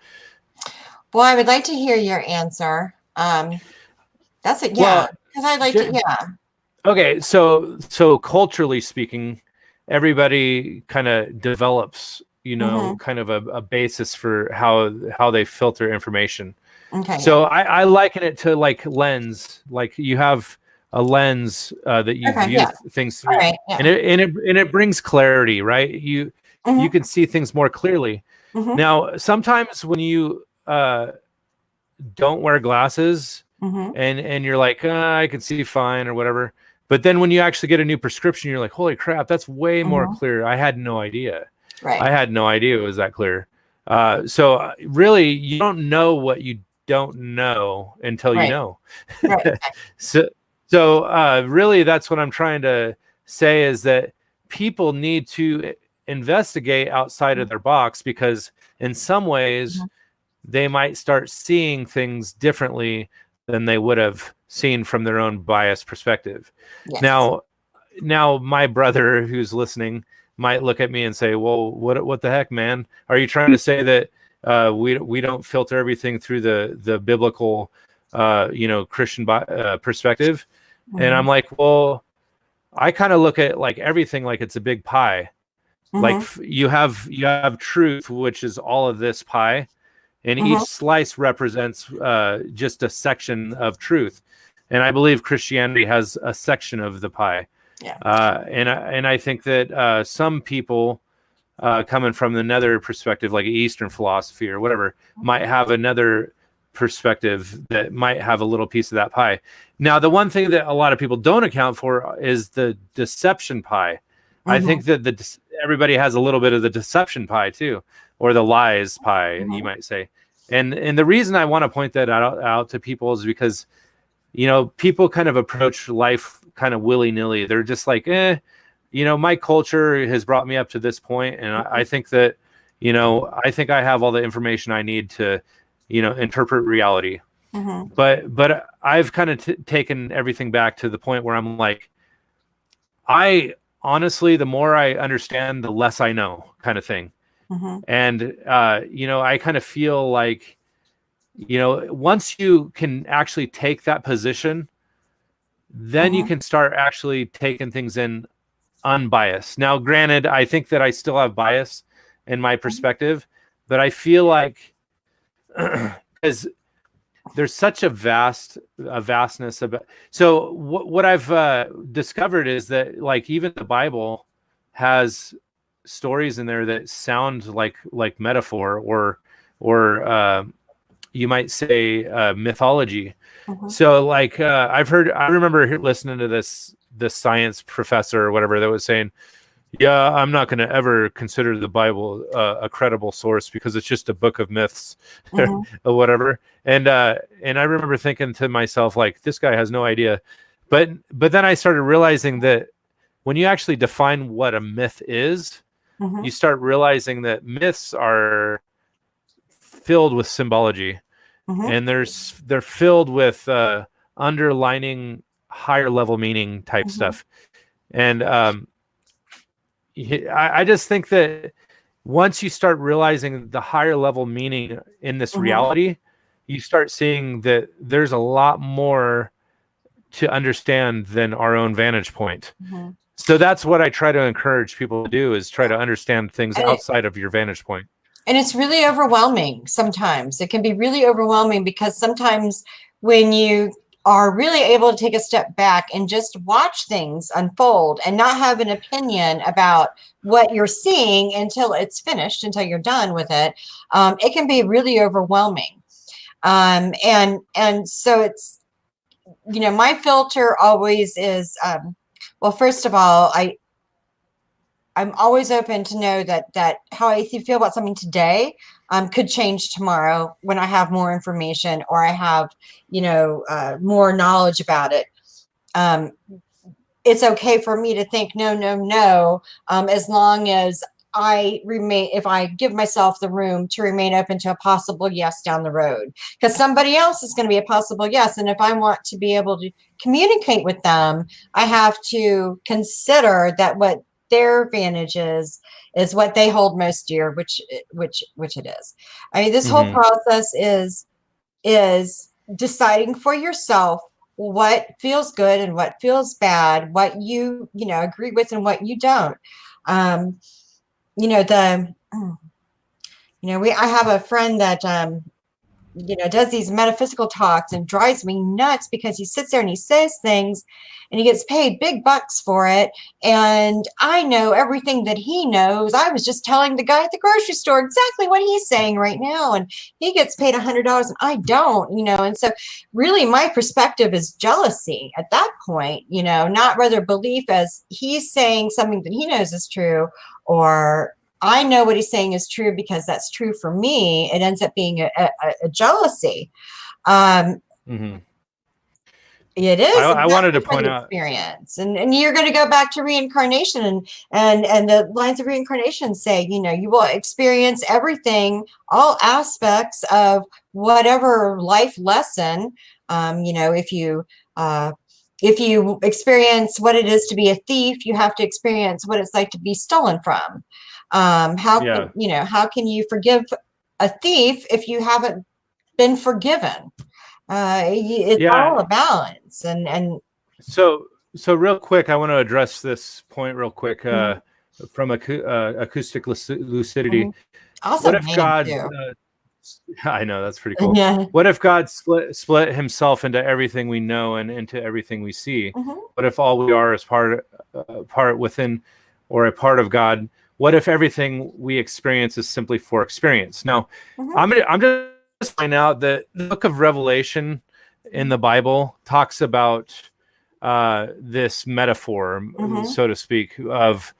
Well, I would like to hear your answer. That's it. Yeah, because I'd like to. Yeah. Okay, so culturally speaking, everybody kind of develops, kind of a basis for how they filter information. Okay. So I liken it to like lens, like you have a lens that you view things through, and it brings clarity, right? You can see things more clearly. Now, sometimes when you don't wear glasses and you're like, I can see fine or whatever, but then when you actually get a new prescription, you're like, holy crap, that's way more clear. I had no idea. I had no idea it was that clear. So really, you don't know what you don't know until you know. So really, that's what I'm trying to say, is that people need to investigate outside of their box, because in some ways they might start seeing things differently than they would have seen from their own biased perspective. Now my brother who's listening might look at me and say, well, what the heck, man? Are you trying to say that we don't filter everything through the biblical Christian perspective? And I'm like, well, I kind of look at like everything like it's a big pie. Like you have truth, which is all of this pie, and each slice represents just a section of truth. And I believe Christianity has a section of the pie. And I think that some people coming from another perspective, like Eastern philosophy or whatever, might have another perspective that might have a little piece of that pie. Now, the one thing that a lot of people don't account for is the deception pie. I think that everybody has a little bit of the deception pie too, or the lies pie, you might say. And the reason I want to point that out to people is because, people kind of approach life kind of willy-nilly. They're just like, my culture has brought me up to this point, and I think that, I think I have all the information I need to, interpret reality. But I've kind of taken everything back to the point where I'm like, honestly, the more I understand, the less I know, kind of thing. And, I kind of feel like, once you can actually take that position, then you can start actually taking things in unbiased. Now, granted, I think that I still have bias in my perspective, but I feel like because there's such a vastness about. So what I've discovered is that, like, even the Bible has stories in there that sound like metaphor or you might say mythology. So like I remember listening to this science professor or whatever that was saying, yeah, I'm not going to ever consider the Bible a credible source because it's just a book of myths or whatever. And I remember thinking to myself, like, this guy has no idea. But then I started realizing that when you actually define what a myth is, you start realizing that myths are filled with symbology, and they're filled with underlining higher level meaning type stuff. And I just think that once you start realizing the higher level meaning in this reality, you start seeing that there's a lot more to understand than our own vantage point. So that's what I try to encourage people to do, is try to understand things outside of your vantage point. And it's really overwhelming sometimes. It can be really overwhelming because sometimes when you are really able to take a step back and just watch things unfold and not have an opinion about what you're seeing until it's finished, until you're done with it, it can be really overwhelming. And so it's, my filter always is, Well, first of all, I'm always open to know that how I feel about something today could change tomorrow when I have more information or I have, more knowledge about it. Um, it's okay for me to think no, no, no, as long as if I give myself the room to remain open to a possible yes down the road, because somebody else is going to be a possible yes. And if I want to be able to communicate with them, I have to consider that what their advantage is what they hold most dear, which it is. I mean, this whole process is deciding for yourself what feels good and what feels bad, what you agree with and what you don't. Um, you know the I have a friend that does these metaphysical talks and drives me nuts because he sits there and he says things and he gets paid big bucks for it. And I know everything that he knows. I was just telling the guy at the grocery store exactly what he's saying right now. And he gets paid $100 and I don't, and so really my perspective is jealousy at that point, not rather belief as he's saying something that he knows is true, or I know what he's saying is true because that's true for me. It ends up being a jealousy. Mm-hmm. It is. I wanted to point out experience, and you're going to go back to reincarnation, and the lines of reincarnation say, you will experience everything, all aspects of whatever life lesson. If you experience what it is to be a thief, you have to experience what it's like to be stolen from. How can you forgive a thief if you haven't been forgiven? It's all a balance, and so real quick, I want to address this point real quick from acoustic lucidity. Also, what if God? I know that's pretty cool. Yeah. What if God split himself into everything we know and into everything we see? What if all we are is part within, or a part of God? What if everything we experience is simply for experience? Now, I'm just find out that the book of Revelation in the Bible talks about this metaphor, so to speak, of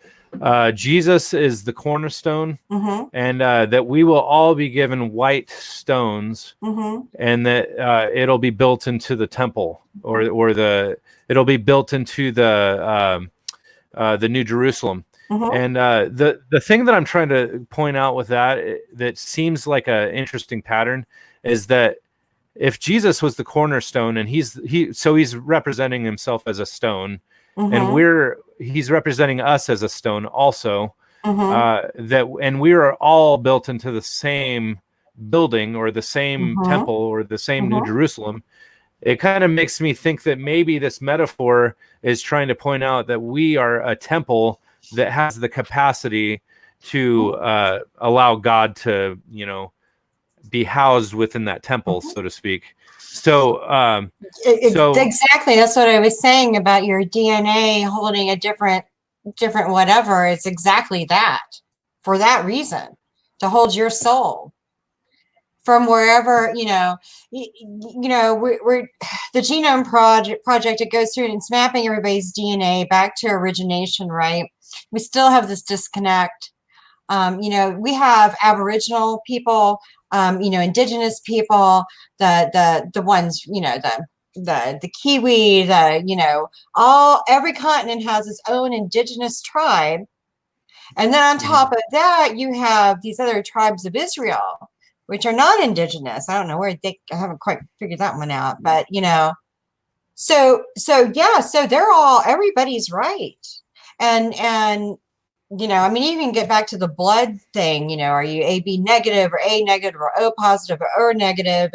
Jesus is the cornerstone, and that we will all be given white stones, and that it'll be built into the temple, or it'll be built into the New Jerusalem. And the thing that I'm trying to point out with that seems like an interesting pattern is that if Jesus was the cornerstone and he's representing himself as a stone, and he's representing us as a stone also, and we are all built into the same building or the same temple or the same New Jerusalem. It kind of makes me think that maybe this metaphor is trying to point out that we are a temple that has the capacity to allow God to, be housed within that temple, so to speak. So, exactly, that's what I was saying about your DNA holding a different whatever. It's exactly that, for that reason, to hold your soul from wherever, we're the genome project, it goes through and it's mapping everybody's DNA back to origination, right? We still have this disconnect. We have Aboriginal people, indigenous people, the ones, the Kiwi, every continent has its own indigenous tribe. And then on top of that, you have these other tribes of Israel, which are not indigenous. I don't know I haven't quite figured that one out, but so they're everybody's right. And you can get back to the blood thing, are you AB negative or A negative or O positive or O negative,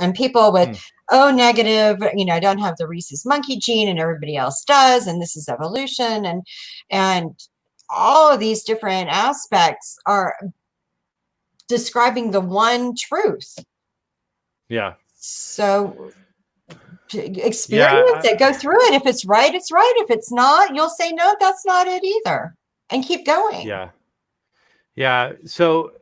and people with O negative, don't have the rhesus monkey gene and everybody else does, and this is evolution, and all of these different aspects are describing the one truth. Yeah. So experience it, go through it. If it's right, it's right. If it's not, you'll say, no, that's not it either, and keep going. Yeah. So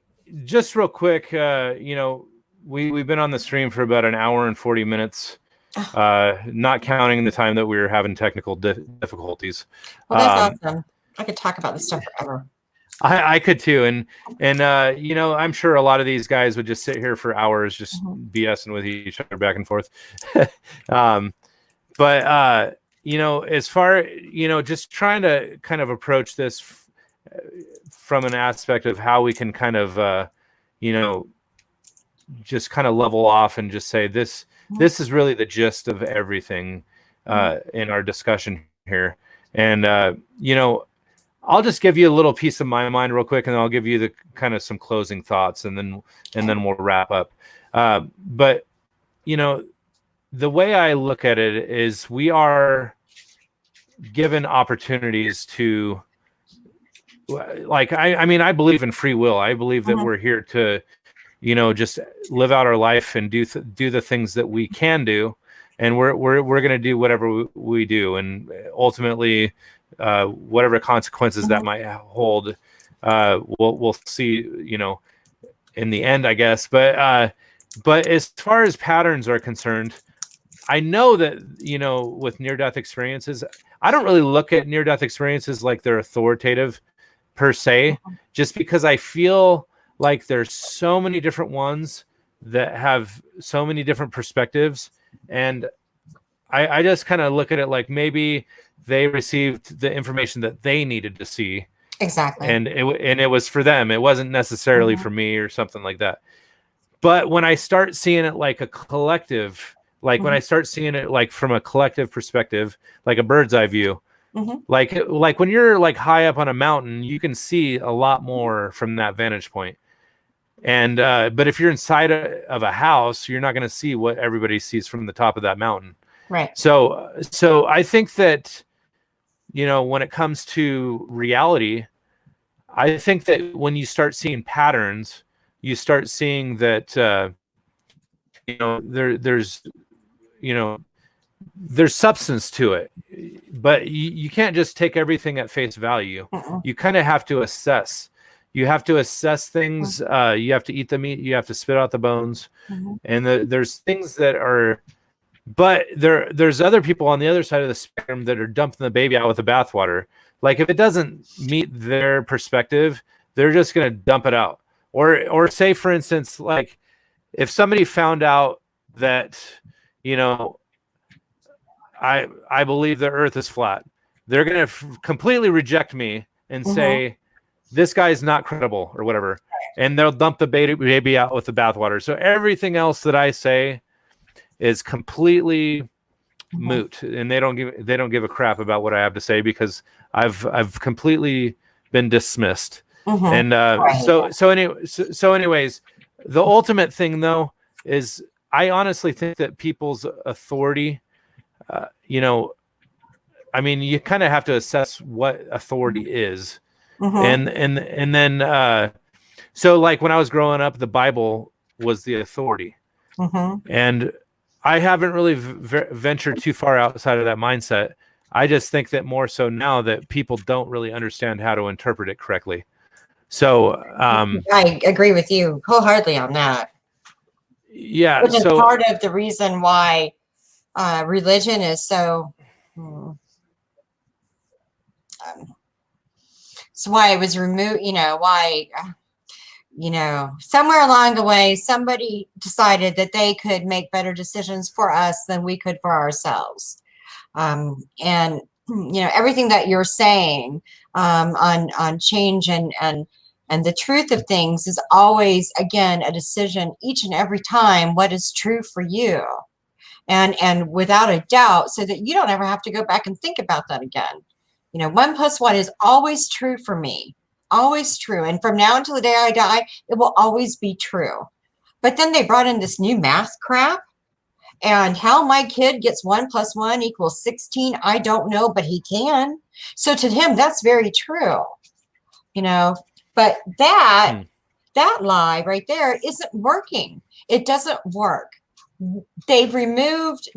just real quick, we've been on the stream for about an hour and 40 minutes. not counting the time that we were having technical difficulties. Well, that's awesome. I could talk about this stuff forever. I could too, and you know, I'm sure a lot of these guys would just sit here for hours, just BSing with each other back and forth. But you know, as far, you know, just trying to kind of approach this from an aspect of how we can kind of, you know, just kind of level off and just say this is really the gist of everything in our discussion here, and you know. I'll just give you a little piece of my mind real quick, and I'll give you the kind of some closing thoughts, and then we'll wrap up. But you know, the way I look at it is we are given opportunities to, like, I mean, I believe in free will. I believe that we're here to, you know, just live out our life and do the things that we can do, and we're going to do whatever we do, and ultimately. Whatever consequences that might hold, we'll see, you know, in the end, I guess. But as far as patterns are concerned, I know that, you know, with near-death experiences, I don't really look at near-death experiences like they're authoritative per se, just because I feel like there's so many different ones that have so many different perspectives, and I just kind of look at it like maybe they received the information that they needed to see. Exactly. And it was for them. It wasn't necessarily for me or something like that. But when I start seeing it like a collective, like when I start seeing it like from a collective perspective, like a bird's eye view, like when you're like high up on a mountain, you can see a lot more from that vantage point. And but if you're inside of a house, you're not going to see what everybody sees from the top of that mountain. Right. So I think that, you know, when it comes to reality, I think that when you start seeing patterns, you start seeing that, you know, there's substance to it, but you can't just take everything at face value. You kind of have to assess. You have to assess things. You have to eat the meat. You have to spit out the bones. And there's things that are. But there's other people on the other side of the spectrum that are dumping the baby out with the bathwater. Like if it doesn't meet their perspective, they're just going to dump it out. Or say, for instance, like if somebody found out that, you know, I believe the Earth is flat, they're going to completely reject me and say this guy's not credible or whatever, and they'll dump the baby out with the bathwater. So everything else that I say is completely moot, and they don't give a crap about what I have to say because I've completely been dismissed. And so anyways, the ultimate thing though is I honestly think that people's authority, you know, I mean, you kind of have to assess what authority is, and then so like when I was growing up, the Bible was the authority, and I haven't really ventured too far outside of that mindset. I just think that more so now that people don't really understand how to interpret it correctly. So I agree with you wholeheartedly on that. Yeah. Which is part of the reason why religion is so. So why it was removed. You know why. You know, somewhere along the way, somebody decided that they could make better decisions for us than we could for ourselves. And, you know, everything that you're saying on change and the truth of things is always, again, a decision each and every time what is true for you. And without a doubt, so that you don't ever have to go back and think about that again. You know, 1 + 1 is always true for me. Always true. And from now until the day I die, it will always be true. But then they brought in this new math crap, and how my kid gets 1 + 1 = 16, I don't know, but he can. So to him, that's very true, you know, but that lie right there isn't working. It doesn't work. They've removed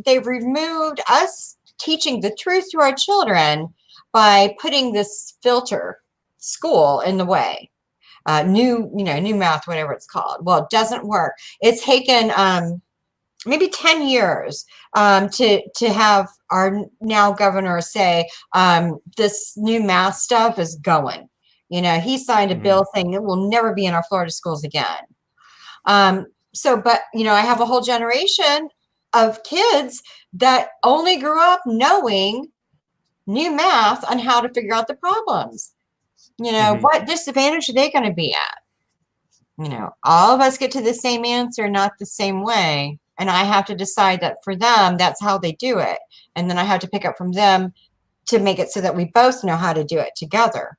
us teaching the truth to our children by putting this filter school in the way. New math, whatever it's called. Well, it doesn't work. It's taken maybe 10 years to have our now governor say this new math stuff is going. You know, he signed a bill saying it will never be in our Florida schools again. But, you know, I have a whole generation of kids that only grew up knowing new math on how to figure out the problems. You know, what disadvantage are they going to be at? You know, all of us get to the same answer, not the same way. And I have to decide that for them, that's how they do it. And then I have to pick up from them to make it so that we both know how to do it together.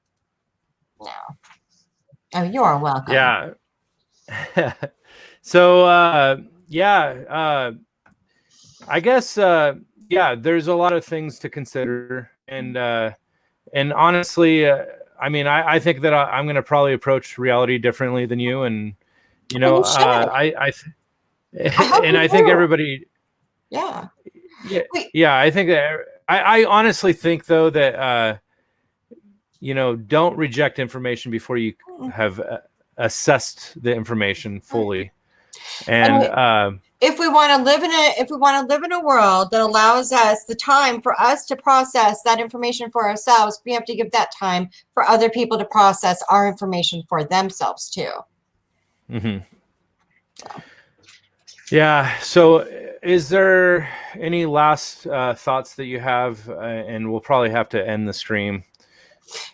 No. Oh, you are welcome. Yeah. So, I guess, there's a lot of things to consider. And honestly, I mean, I think that I'm going to probably approach reality differently than you. And, you know, I think everybody, yeah. I think that I honestly think, though, that, you know, don't reject information before you have assessed the information fully. And if we want to live in a world that allows us the time for us to process that information for ourselves, we have to give that time for other people to process our information for themselves too. Yeah. So is there any last thoughts that you have? And we'll probably have to end the stream.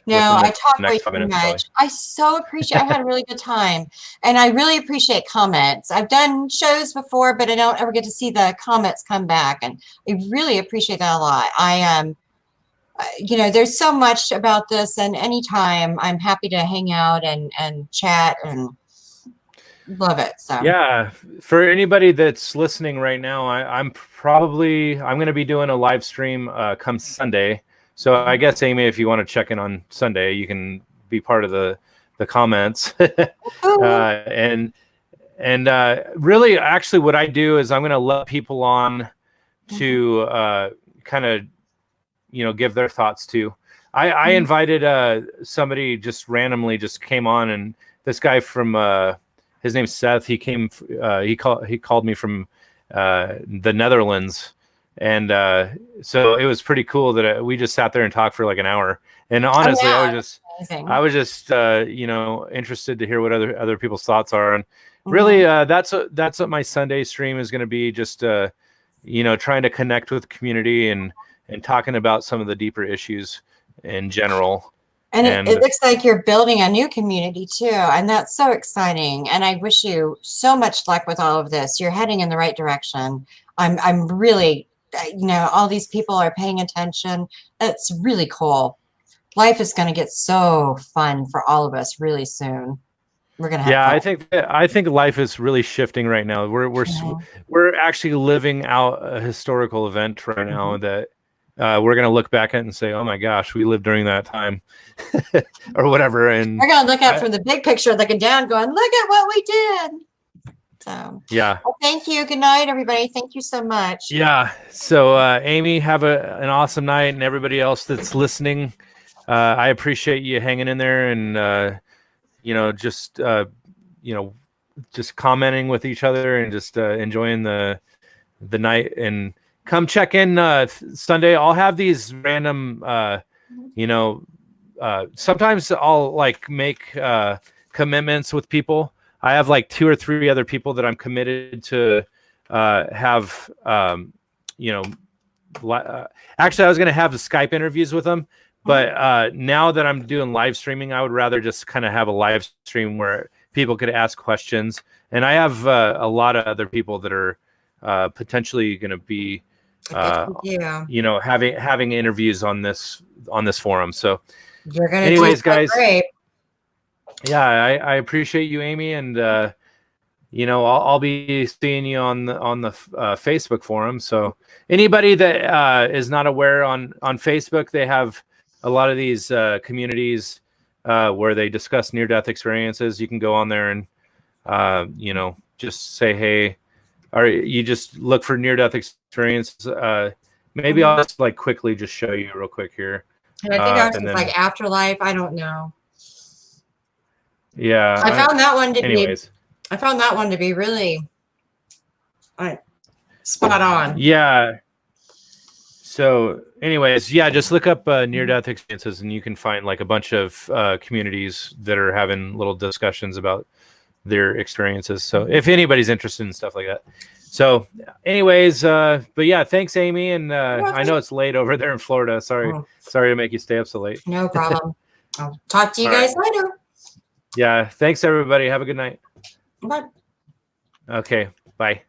No, I talk way too much. Probably. I so appreciate. I had a really good time, and I really appreciate comments. I've done shows before, but I don't ever get to see the comments come back, and I really appreciate that a lot. You know, there's so much about this, and anytime I'm happy to hang out and chat and love it. So yeah, for anybody that's listening right now, I'm going to be doing a live stream come Sunday. So I guess, Amy, if you want to check in on Sunday, you can be part of the comments. And really, actually, what I do is I'm going to let people on to kind of, you know, give their thoughts to. I invited somebody just randomly just came on, and this guy from his name's Seth. He came. He called me from the Netherlands. And so it was pretty cool that we just sat there and talked for like an hour. And honestly, I was just you know, interested to hear what other people's thoughts are. And really, that's what my Sunday stream is going to be. Just you know, trying to connect with the community and talking about some of the deeper issues in general. And it looks like you're building a new community too, and that's so exciting. And I wish you so much luck with all of this. You're heading in the right direction. I'm really, you know, all these people are paying attention. It's really cool. Life is going to get so fun for all of us really soon. We're going to have fun. I think life is really shifting right now. We're actually living out a historical event right now that we're going to look back at and say, oh my gosh, we lived during that time or whatever. And we're going to look at from the big picture, looking down, going, look at what we did. So yeah. Well, thank you. Good night, everybody. Thank you so much. Yeah. So Amy, have an awesome night, and everybody else that's listening. I appreciate you hanging in there and you know, just you know, just commenting with each other and just enjoying the night. And come check in Sunday. I'll have these random you know, sometimes I'll like make commitments with people. I have like 2 or 3 other people that I'm committed to have, you know, actually I was going to have the Skype interviews with them, but now that I'm doing live streaming, I would rather just kind of have a live stream where people could ask questions. And I have a lot of other people that are potentially going to be, you know, having interviews on this forum. So you're going to anyways, do guys, great. Yeah, I appreciate you, Amy, and you know, I'll be seeing you on the Facebook forum. So anybody that is not aware, on Facebook, they have a lot of these communities where they discuss near-death experiences. You can go on there and you know, just say hey, or you just look for near-death experiences. Maybe I'll just like quickly just show you real quick here. And I think ours is like afterlife. I don't know. Yeah, I found that one to be really Spot on. Yeah. So anyways, yeah, just look up near-death experiences and you can find like a bunch of communities that are having little discussions about their experiences. So if anybody's interested in stuff like that. So anyways, but yeah, thanks, Amy. And I know it's late over there in Florida. Sorry to make you stay up so late. No problem. I'll talk to you guys later. Yeah. Thanks, everybody. Have a good night. Bye. Okay. Bye.